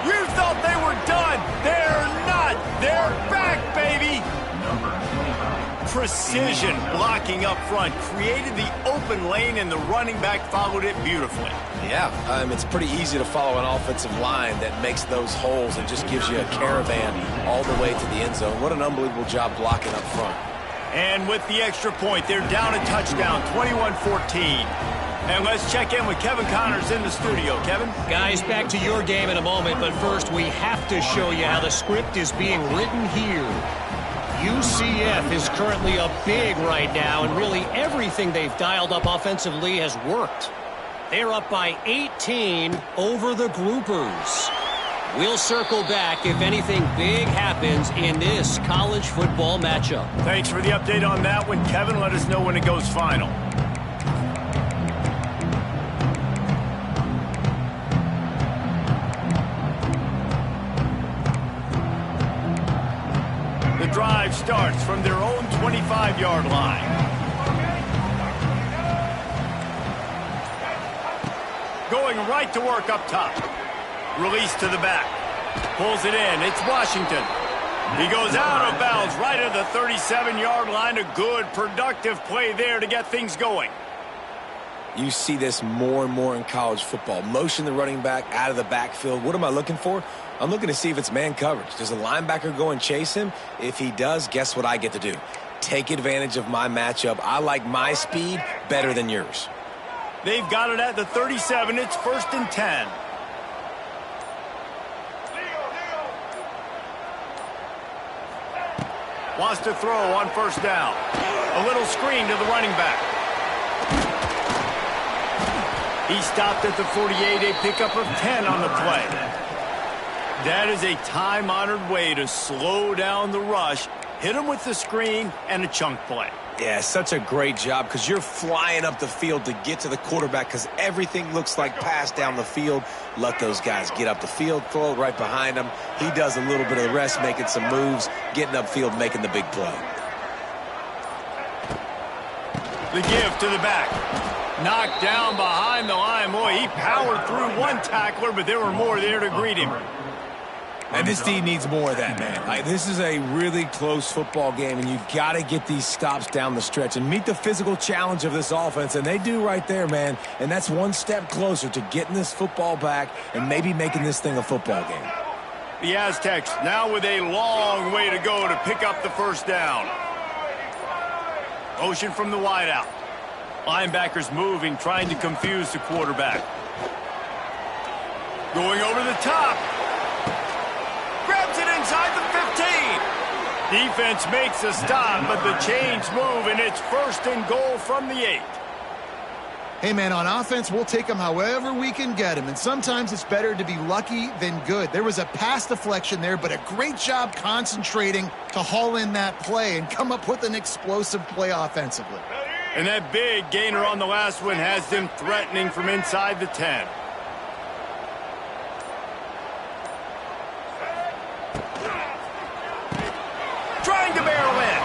You thought they were done. They're not. They're back, baby. Precision blocking up front created the open lane, and the running back followed it beautifully. Yeah, it's pretty easy to follow an offensive line that makes those holes and just gives you a caravan all the way to the end zone. What an unbelievable job blocking up front. And with the extra point, they're down a touchdown, 21-14. And let's check in with Kevin Connors in the studio. Kevin? Guys, back to your game in a moment, but first we have to show you how the script is being written here. UCF is currently up big right now, and really everything they've dialed up offensively has worked. They're up by 18 over the Groupers. We'll circle back if anything big happens in this college football matchup. Thanks for the update on that one, Kevin. Let us know when it goes final. The drive starts from their own 25-yard line. Going right to work up top. Release to the back. Pulls it in. It's Washington. He goes out of bounds right at the 37-yard line. A good, productive play there to get things going. You see this more and more in college football. Motion the running back out of the backfield. What am I looking for? I'm looking to see if it's man coverage. Does a linebacker go and chase him? If he does, guess what I get to do? Take advantage of my matchup. I like my speed better than yours. They've got it at the 37. It's 1st and 10. Wants to throw on first down. A little screen to the running back. He stopped at the 48, a pickup of 10 on the play. That is a time-honored way to slow down the rush, hit him with the screen, and a chunk play. Yeah, such a great job because you're flying up the field to get to the quarterback because everything looks like pass down the field. Let those guys get up the field, throw it right behind him. He does a little bit of the rest, making some moves, getting upfield, making the big play. The give to the back. Knocked down behind the line. Boy, he powered through one tackler, but there were more there to greet him. And this team needs more of that, man. This is a really close football game, and you've got to get these stops down the stretch and meet the physical challenge of this offense, and they do right there, man. And that's one step closer to getting this football back and maybe making this thing a football game. The Aztecs now with a long way to go to pick up the first down. Motion from the wideout. Linebackers moving, trying to confuse the quarterback. Going over the top. Grabs it inside the 15. Defense makes a stop, but the chains move, and it's 1st and goal from the 8. Hey, man, on offense, we'll take them however we can get them, and sometimes it's better to be lucky than good. There was a pass deflection there, but a great job concentrating to haul in that play and come up with an explosive play offensively. And that big gainer on the last one has them threatening from inside the 10. Trying to barrel in.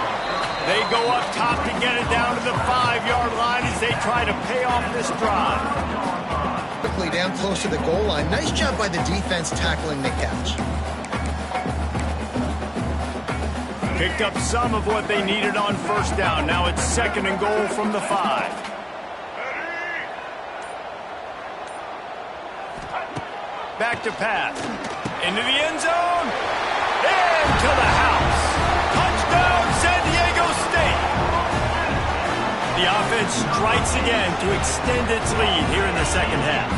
They go up top to get it down to the 5-yard line as they try to pay off this drive. Quickly down close to the goal line. Nice job by the defense tackling the catch. Picked up some of what they needed on first down. Now it's 2nd and goal from the 5. Back to pass. Into the end zone. Into the house. Touchdown, San Diego State. The offense strikes again to extend its lead here in the second half.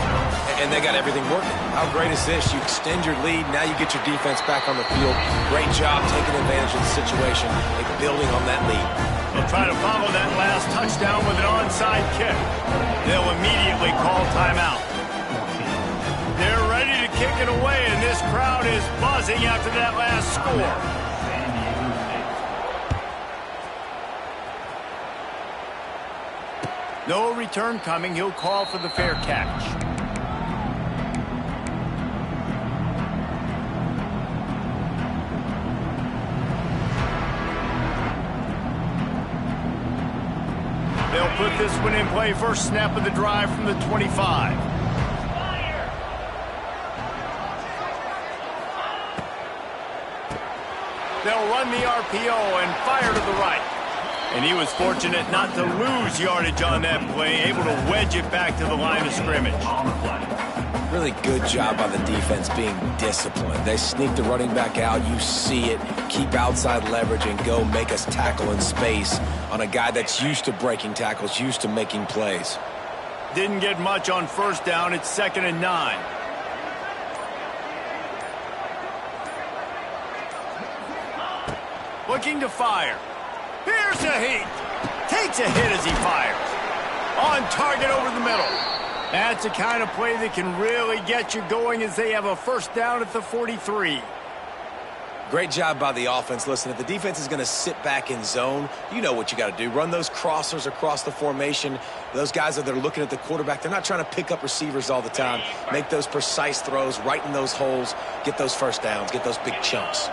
And they got everything working. How great is this? You extend your lead. Now you get your defense back on the field. Great job taking advantage of the situation and building on that lead. They'll try to follow that last touchdown with an onside kick. They'll immediately call timeout. They're ready to kick it away, and this crowd is buzzing after that last score. No return coming. He'll call for the fair catch. They'll put this one in play. First snap of the drive from the 25. They'll run the RPO and fire to the right. And he was fortunate not to lose yardage on that play, able to wedge it back to the line of scrimmage. Really good job by the defense being disciplined. They sneak the running back out. You see it. Keep outside leverage and go make us tackle in space on a guy that's used to breaking tackles, used to making plays. Didn't get much on first down. It's 2nd and 9. Looking to fire. Here's a heat. Takes a hit as he fires. On target over the middle. That's the kind of play that can really get you going as they have a first down at the 43. Great job by the offense. Listen, if the defense is going to sit back in zone, you know what you got to do. Run those crossers across the formation. Those guys that are looking at the quarterback, they're not trying to pick up receivers all the time. Make those precise throws right in those holes. Get those first downs. Get those big chunks.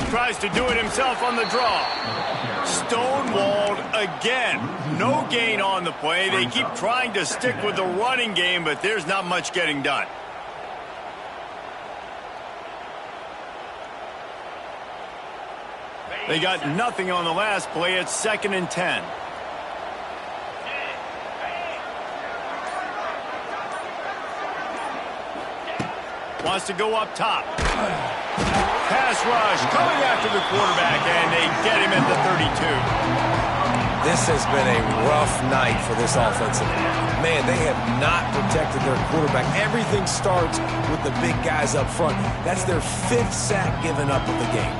Tries to do it himself on the draw. Stonewalled again. No gain on the play. They keep trying to stick with the running game, but there's not much getting done. They got nothing on the last play. It's 2nd and 10. Wants to go up top. Pass rush coming after the quarterback, and they get him at the 32. This has been a rough night for this offensive line. Man, they have not protected their quarterback. Everything starts with the big guys up front. That's their 5th sack given up of the game.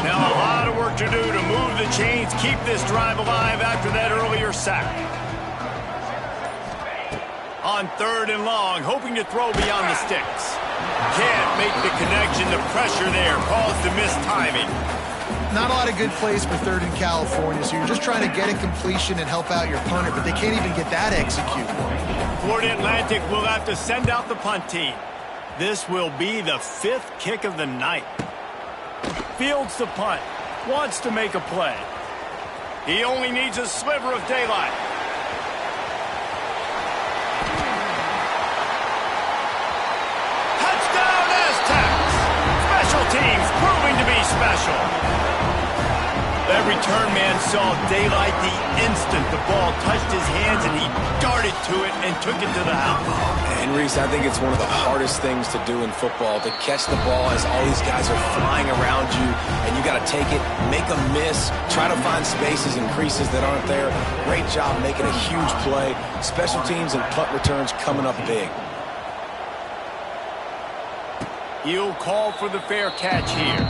Now a lot of work to do to move the chains, keep this drive alive after that earlier sack. On 3rd and long, hoping to throw beyond the sticks. Can't make the connection. The pressure there caused the missed timing. Not a lot of good plays for 3rd in California, so you're just trying to get a completion and help out your punter, but they can't even get that executed. Florida Atlantic will have to send out the punt team. This will be the 5th kick of the night. Fields the punt. Wants to make a play. He only needs a sliver of daylight. Touchdown Aztecs! Special teams proving to be special. That return man saw daylight the instant the ball touched his hands, and he darted to it and took it to the house. And Reese, I think it's one of the hardest things to do in football, to catch the ball as all these guys are flying around you, and you got to take it, make a miss, try to find spaces and creases that aren't there. Great job making a huge play. Special teams and punt returns coming up big. He'll call for the fair catch here.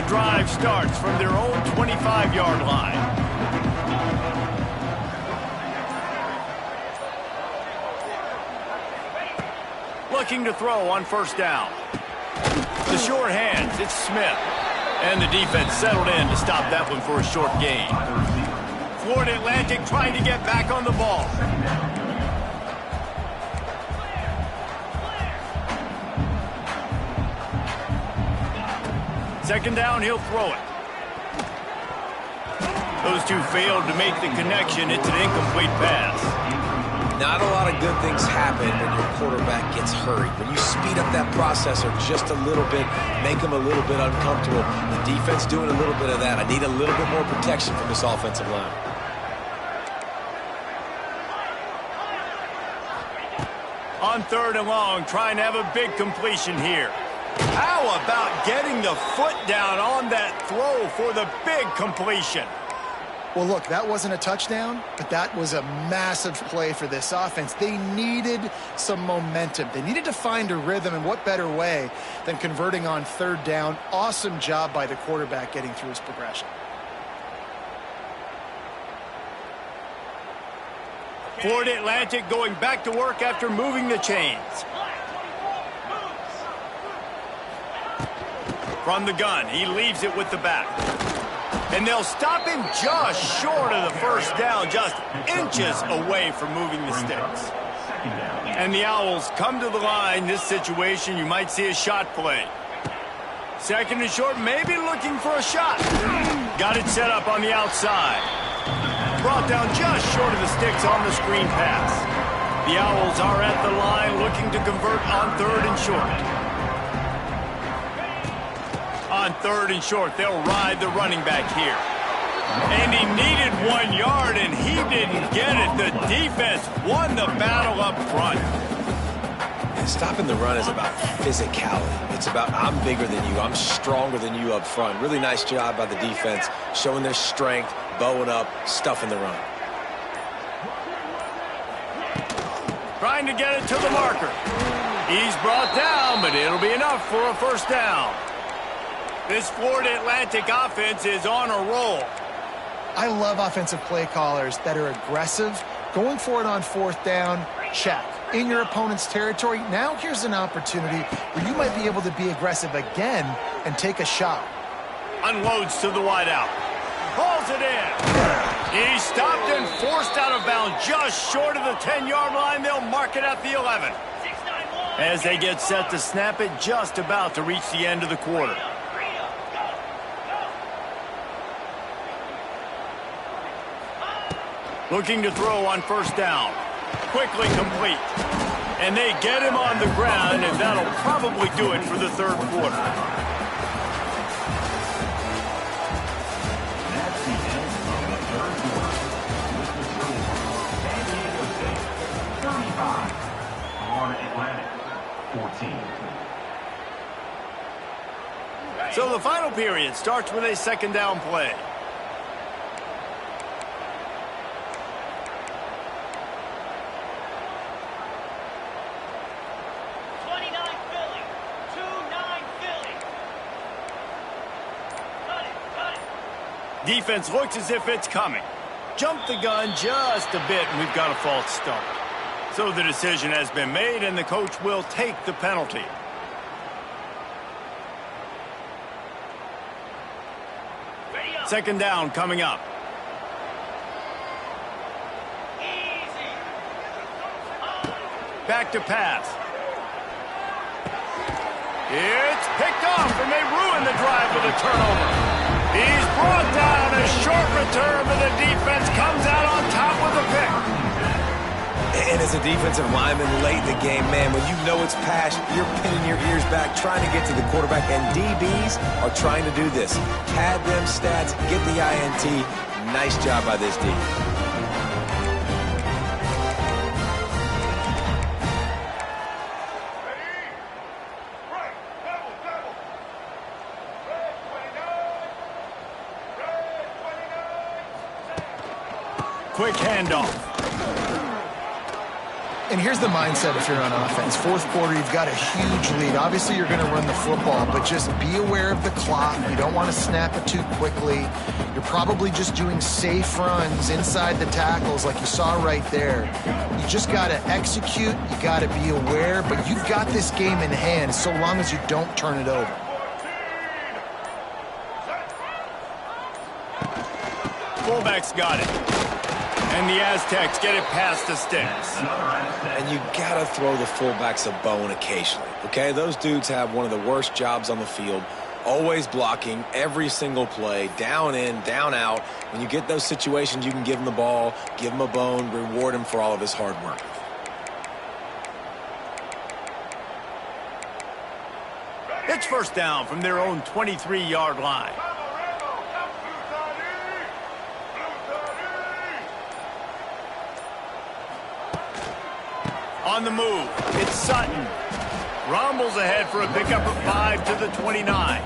Drive starts from their own 25-yard line. Looking to throw on first down. The short hands, it's Smith. And the defense settled in to stop that one for a short gain. Florida Atlantic trying to get back on the ball. Second down, he'll throw it. Those two failed to make the connection. It's an incomplete pass. Not a lot of good things happen when your quarterback gets hurried. When you speed up that processor just a little bit, make him a little bit uncomfortable, the defense doing a little bit of that. I need a little bit more protection from this offensive line. On 3rd and long, trying to have a big completion here. How about getting the foot down on that throw for the big completion? Well, look, that wasn't a touchdown, but that was a massive play for this offense. They needed some momentum. They needed to find a rhythm, and what better way than converting on 3rd down. Awesome job by the quarterback getting through his progression. Florida Atlantic going back to work after moving the chains. From the gun, he leaves it with the back. And they'll stop him just short of the 1st down, just inches away from moving the sticks. And the Owls come to the line. This situation, you might see a shot play. 2nd and short, maybe looking for a shot. Got it set up on the outside. Brought down just short of the sticks on the screen pass. The Owls are at the line looking to convert on 3rd and short. On 3rd and short, they'll ride the running back here. And he needed 1 yard, and he didn't get it. The defense won the battle up front. And stopping the run is about physicality. It's about I'm bigger than you. I'm stronger than you up front. Really nice job by the defense, showing their strength, bowing up, stuffing the run. Trying to get it to the marker. He's brought down, but it'll be enough for a 1st down. This Florida Atlantic offense is on a roll. I love offensive play callers that are aggressive. Going for it on 4th down, check. In your opponent's territory, now here's an opportunity where you might be able to be aggressive again and take a shot. Unloads to the wideout. Pulls it in. He's stopped and forced out of bounds just short of the 10-yard line. They'll mark it at the 11. As they get set to snap it, just about to reach the end of the quarter. Looking to throw on 1st down. Quickly complete. And they get him on the ground, and that'll probably do it for the 3rd quarter. That's the end of the 3rd quarter. San Diego State, 35. Florida Atlantic, 14. So the final period starts with a 2nd down play. Defense looks as if it's coming. Jump the gun just a bit, and we've got a false start. So the decision has been made, and the coach will take the penalty. Second down coming up. Back to pass. It's picked off, and they ruin the drive with a turnover. He's brought down. A short return, but the defense comes out on top with a pick. And as a defensive lineman late in the game, man, when you know it's passed, you're pinning your ears back, trying to get to the quarterback, and DBs are trying to do this. Pad them stats, get the INT. Nice job by this D. Quick handoff. And here's the mindset if you're on offense. 4th quarter, you've got a huge lead. Obviously, you're going to run the football, but just be aware of the clock. You don't want to snap it too quickly. You're probably just doing safe runs inside the tackles like you saw right there. You just got to execute. You got to be aware, but you've got this game in hand so long as you don't turn it over. Fullback's got it. And the Aztecs get it past the sticks. And you got to throw the fullbacks a bone occasionally, okay? Those dudes have one of the worst jobs on the field. Always blocking every single play, down in, down out. When you get those situations, you can give him the ball, give him a bone, reward him for all of his hard work. It's first down from their own 23-yard line. On the move, it's Sutton. Rumbles ahead for a pickup of 5 to the 29.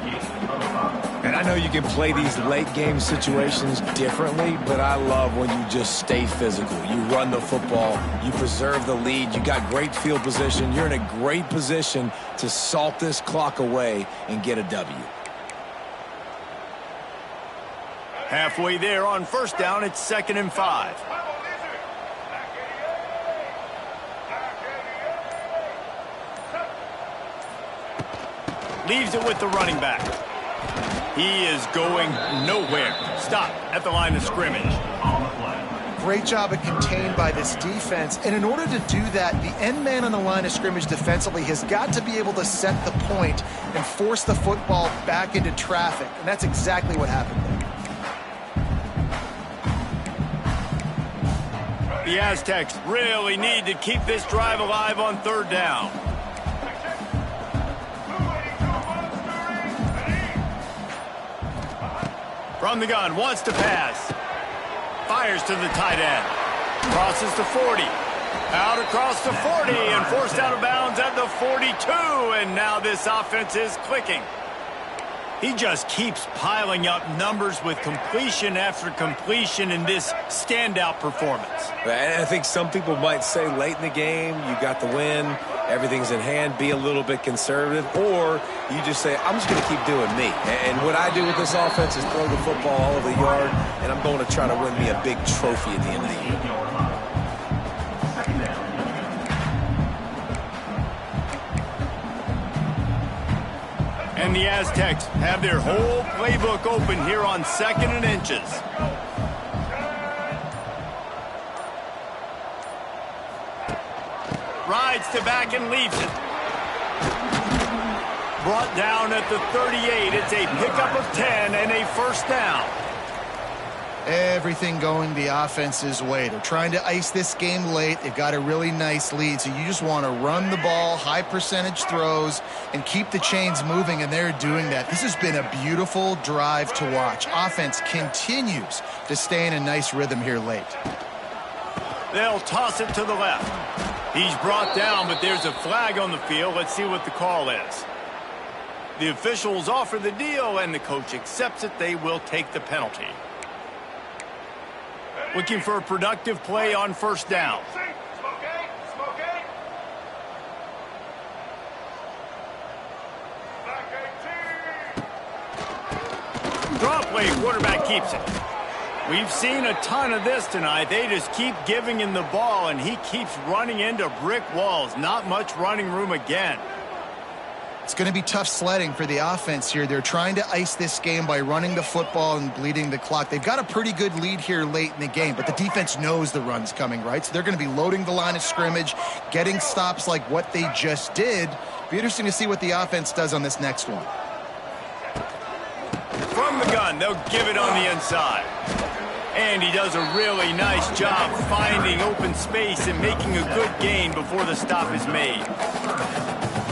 And I know you can play these late game situations differently, but I love when you just stay physical. You run the football, you preserve the lead, you got great field position, you're in a great position to salt this clock away and get a W. Halfway there on first down, it's 2nd and 5. Leaves it with the running back. He is going nowhere. Stop at the line of scrimmage. Great job of contained by this defense. And in order to do that, the end man on the line of scrimmage defensively has got to be able to set the point and force the football back into traffic. And that's exactly what happened there. The Aztecs really need to keep this drive alive on 3rd down. From the gun, wants to pass. Fires to the tight end. Crosses to 40. Out across the 40 and forced out of bounds at the 42. And now this offense is clicking. He just keeps piling up numbers with completion after completion in this standout performance. And I think some people might say late in the game, you got the win, everything's in hand, be a little bit conservative, or you just say, I'm just going to keep doing me. And what I do with this offense is throw the football all over the yard, and I'm going to try to win me a big trophy at the end of the year. And the Aztecs have their whole playbook open here on 2nd and inches. Rides to back and leaves it. Brought down at the 38. It's a pickup of 10 and a first down. Everything going the offense's way. They're trying to ice this game late. They've got a really nice lead, so you just want to run the ball, high percentage throws, and keep the chains moving, and they're doing that. This has been a beautiful drive to watch. Offense continues to stay in a nice rhythm here late. They'll toss it to the left. He's brought down, but there's a flag on the field. Let's see what the call is. The officials offer the deal, and the coach accepts it. They will take the penalty. Looking for a productive play on first down. Draw play, quarterback keeps it. We've seen a ton of this tonight. They just keep giving him the ball, and he keeps running into brick walls. Not much running room again. It's going to be tough sledding for the offense here. They're trying to ice this game by running the football and bleeding the clock. They've got a pretty good lead here late in the game, but the defense knows the run's coming, right? So they're going to be loading the line of scrimmage, getting stops like what they just did. Be interesting to see what the offense does on this next one. From the gun, they'll give it on the inside. And he does a really nice job finding open space and making a good gain before the stop is made.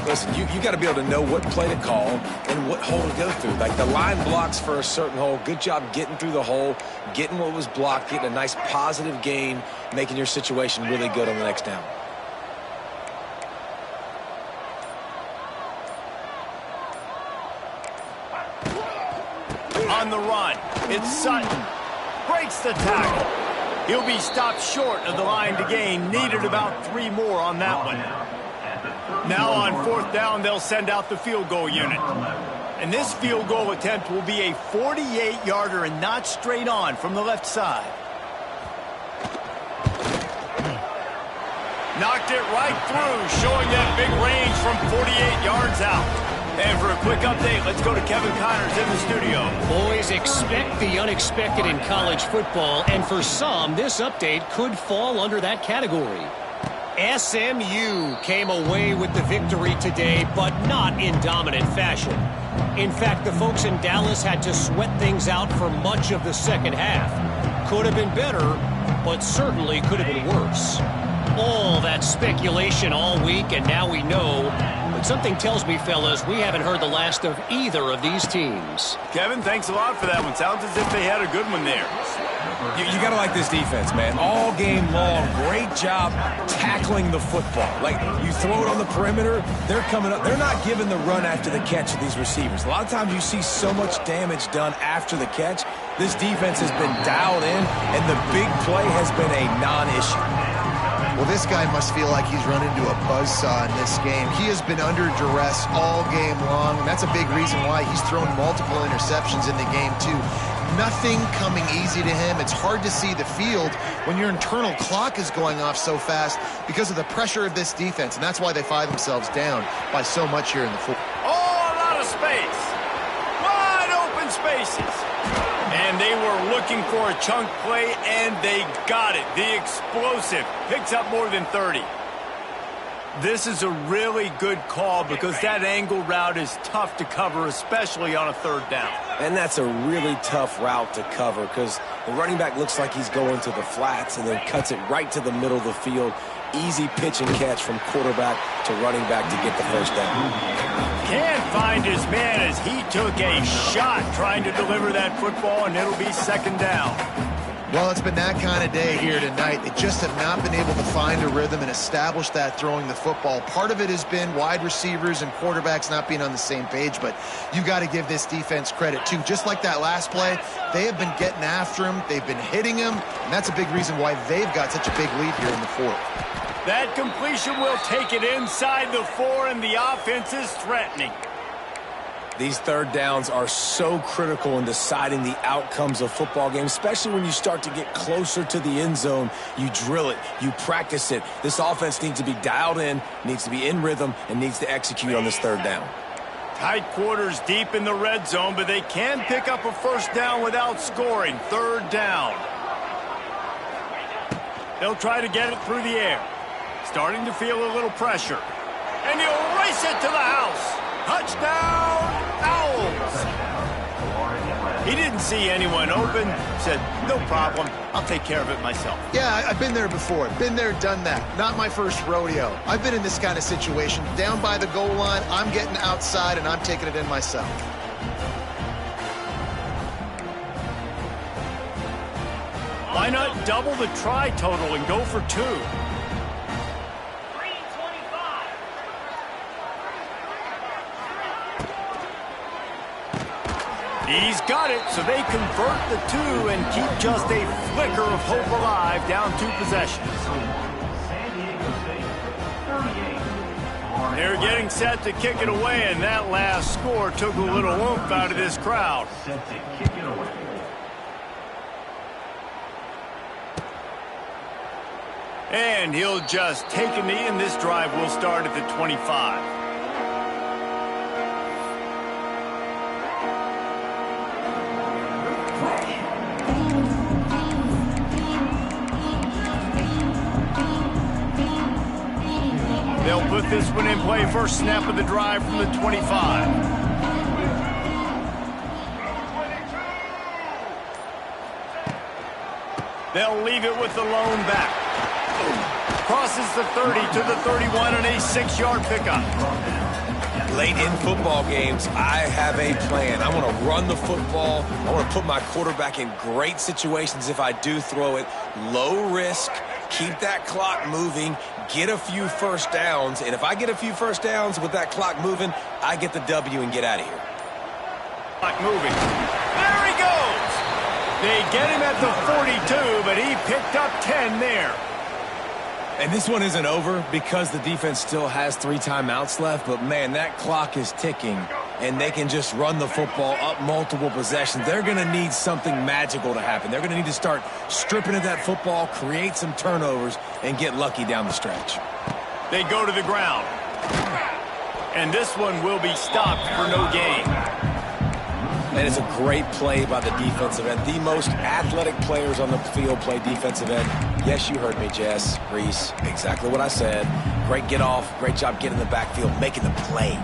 Listen, you got to be able to know what play to call and what hole to go through. Like the line blocks for a certain hole. Good job getting through the hole, getting what was blocked, getting a nice positive gain, making your situation really good on the next down. On the run, it's Sutton. Breaks the tackle. He'll be stopped short of the line to gain. Needed about 3 more on that one. Now on 4th down, they'll send out the field goal unit. And this field goal attempt will be a 48-yarder and not straight on from the left side. Knocked it right through, showing that big range from 48 yards out. And for a quick update, let's go to Kevin Connors in the studio. Boys, expect the unexpected in college football, and for some, this update could fall under that category. SMU came away with the victory today, but not in dominant fashion. In fact, the folks in Dallas had to sweat things out for much of the second half. Could have been better, but certainly could have been worse. All that speculation all week, and now we know. But something tells me, fellas, we haven't heard the last of either of these teams. Kevin, thanks a lot for that one. Sounds as if they had a good one there. You got to like this defense, man. All game long, great job tackling the football. Like, you throw it on the perimeter, they're coming up. They're not giving the run after the catch to these receivers. A lot of times you see so much damage done after the catch. This defense has been dialed in, and the big play has been a non-issue. Well, this guy must feel like he's run into a buzzsaw in this game. He has been under duress all game long, and that's a big reason why he's thrown multiple interceptions in the game, too. Nothing coming easy to him. It's hard to see the field when your internal clock is going off so fast because of the pressure of this defense, and that's why they find themselves down by so much here in the fourth. Oh, a lot of space. Wide open spaces. And they were looking for a chunk play, and they got it. The explosive picks up more than 30. This is a really good call because that angle route is tough to cover, especially on a third down. And that's a really tough route to cover because the running back looks like he's going to the flats and then cuts it right to the middle of the field. Easy pitch and catch from quarterback to running back to get the first down. Can't find his man as he took a shot trying to deliver that football, and it'll be second down. Well, it's been that kind of day here tonight. They just have not been able to find a rhythm and establish that throwing the football. Part of it has been wide receivers and quarterbacks not being on the same page, but you got to give this defense credit, too. Just like that last play, they have been getting after him. They've been hitting him, and that's a big reason why they've got such a big lead here in the fourth. That completion will take it inside the 4, and the offense is threatening. These third downs are so critical in deciding the outcomes of football games, especially when you start to get closer to the end zone. You drill it, you practice it. This offense needs to be dialed in, needs to be in rhythm, and needs to execute on this third down. Tight quarters deep in the red zone, but they can pick up a first down without scoring. Third down. They'll try to get it through the air. Starting to feel a little pressure. And he'll race it to the house. Touchdown, Owls. He didn't see anyone open. Said, no problem. I'll take care of it myself. Yeah, I've been there before. Been there, done that. Not my first rodeo. I've been in this kind of situation. Down by the goal line, I'm getting outside, and I'm taking it in myself. Why not double the try total and go for 2? He's got it, so they convert the 2 and keep just a flicker of hope alive, down 2 possessions. They're getting set to kick it away, and that last score took a little oomph out of this crowd. Set to kick it away. And he'll just take a knee, and this drive will start at the 25. They'll put this one in play. First snap of the drive from the 25. They'll leave it with the lone back. Crosses the 30 to the 31 and a 6-yard pickup. Late in football games, I have a plan. I want to run the football. I want to put my quarterback in great situations if I do throw it. Low risk, keep that clock moving, get a few first downs. And if I get a few first downs with that clock moving, I get the W and get out of here. Clock moving. There he goes. They get him at the 42, but he picked up 10 there. And this one isn't over because the defense still has 3 timeouts left. But, man, that clock is ticking, and they can just run the football up multiple possessions. They're going to need something magical to happen. They're going to need to start stripping at that football, create some turnovers, and get lucky down the stretch. They go to the ground. And this one will be stopped for no gain. And it's a great play by the defensive end. The most athletic players on the field play defensive end. Yes, you heard me, Jess, Reese. Exactly what I said. Great get off. Great job getting in the backfield, making the play.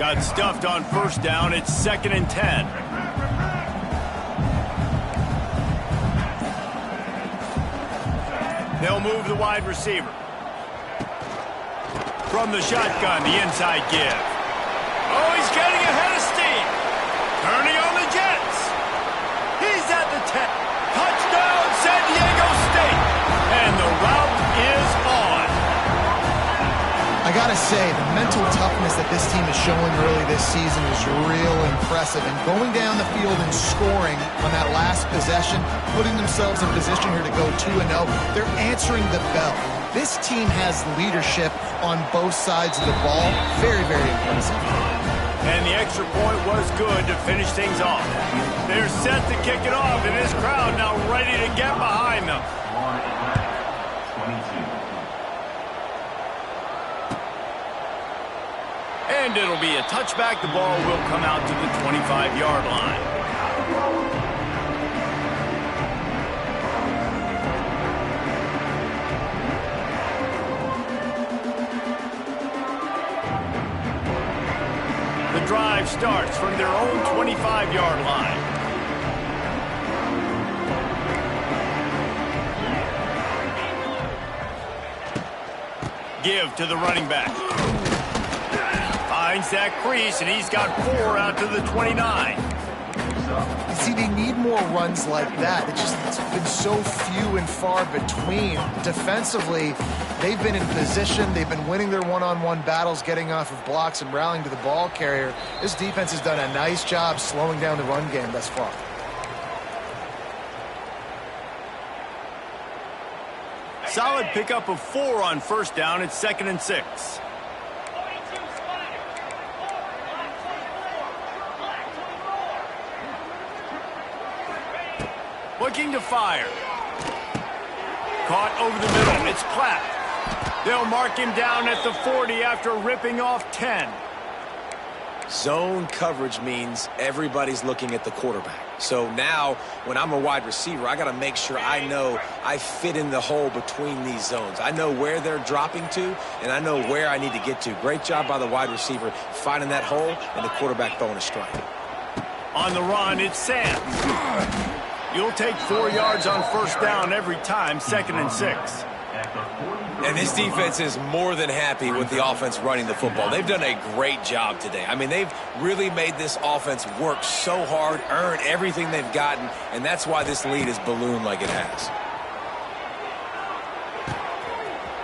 Got stuffed on first down. It's 2nd and 10. They'll move the wide receiver. From the shotgun, the inside give. Oh, he's getting ahead of steam. Turning on the Jets. He's at the 10. Touchdown, San Diego State. And the route is on. I gotta say, the mental toughness that this team is showing early this season is real impressive. And going down the field and scoring on that last possession, putting themselves in position here to go 2-0, they're answering the bell. This team has leadership on both sides of the ball. Very, very impressive. And the extra point was good to finish things off. They're set to kick it off, and this crowd now ready to get behind them. Florida Atlantic, 22. And it'll be a touchback. The ball will come out to the 25-yard line. The drive starts from their own 25-yard line. Give to the running back. Finds that crease, and he's got 4 out to the 29. You see, they need more runs like that. It's been so few and far between. Defensively, they've been in position. They've been winning their one-on-one battles, getting off of blocks and rallying to the ball carrier. This defense has done a nice job slowing down the run game thus far. Solid pickup of 4 on first down. It's 2nd and 6. Looking to fire. Caught over the middle. It's Platt. They'll mark him down at the 40 after ripping off 10. Zone coverage means everybody's looking at the quarterback. So now, when I'm a wide receiver, I got to make sure I know I fit in the hole between these zones. I know where they're dropping to, and I know where I need to get to. Great job by the wide receiver finding that hole, and the quarterback throwing a strike. On the run, it's Sam. You'll take 4 yards on first down every time, 2nd and 6. And this defense is more than happy with the offense running the football. They've done a great job today. I mean, they've really made this offense work so hard, earn everything they've gotten, and that's why this lead is ballooned like it has.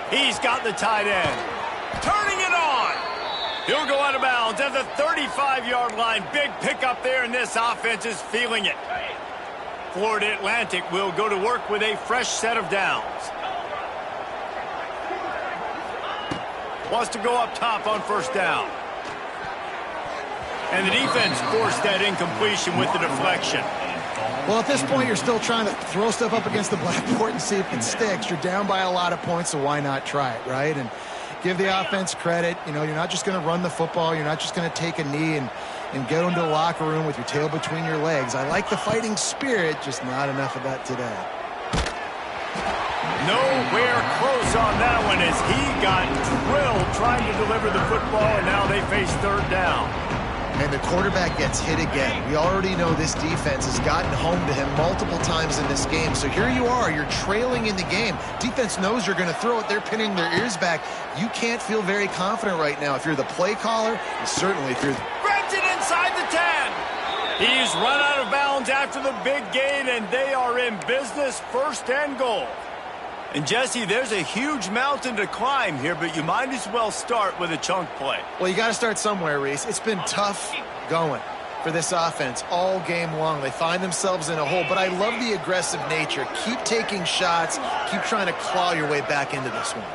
He's got the tight end. Turning it on. He'll go out of bounds at the 35-yard line. Big pickup there, and this offense is feeling it. Florida Atlantic will go to work with a fresh set of downs. Wants to go up top on first down. And the defense forced that incompletion with the deflection. Well, at this point, you're still trying to throw stuff up against the blackboard and see if it sticks. You're down by a lot of points, so why not try it, right? And give the offense credit. You know, you're not just going to run the football. You're not just going to take a knee and go into the locker room with your tail between your legs. I like the fighting spirit, just not enough of that today. Nowhere close on that one as he got drilled trying to deliver the football, and now they face third down. And the quarterback gets hit again. We already know this defense has gotten home to him multiple times in this game. So here you are, you're trailing in the game. Defense knows you're going to throw it. They're pinning their ears back. You can't feel very confident right now if you're the play caller, and certainly if you're... Grabs it inside the 10. He's run out of bounds after the big gain, and they are in business, 1st and goal. And, Jesse, there's a huge mountain to climb here, but you might as well start with a chunk play. Well, you got to start somewhere, Reese. It's been tough going for this offense all game long. They find themselves in a hole, but I love the aggressive nature. Keep taking shots. Keep trying to claw your way back into this one.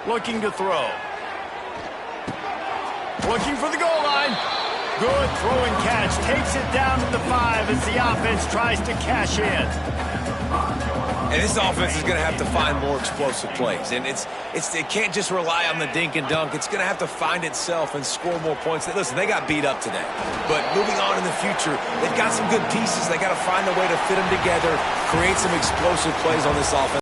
Looking to throw. Looking for the goal line. Good throwing catch. Takes it down to the 5 as the offense tries to cash in. And this offense is going to have to find more explosive plays. And it can't just rely on the dink and dunk. It's going to have to find itself and score more points. Listen, they got beat up today. But moving on in the future, they've got some good pieces. They got to find a way to fit them together, create some explosive plays on this offense.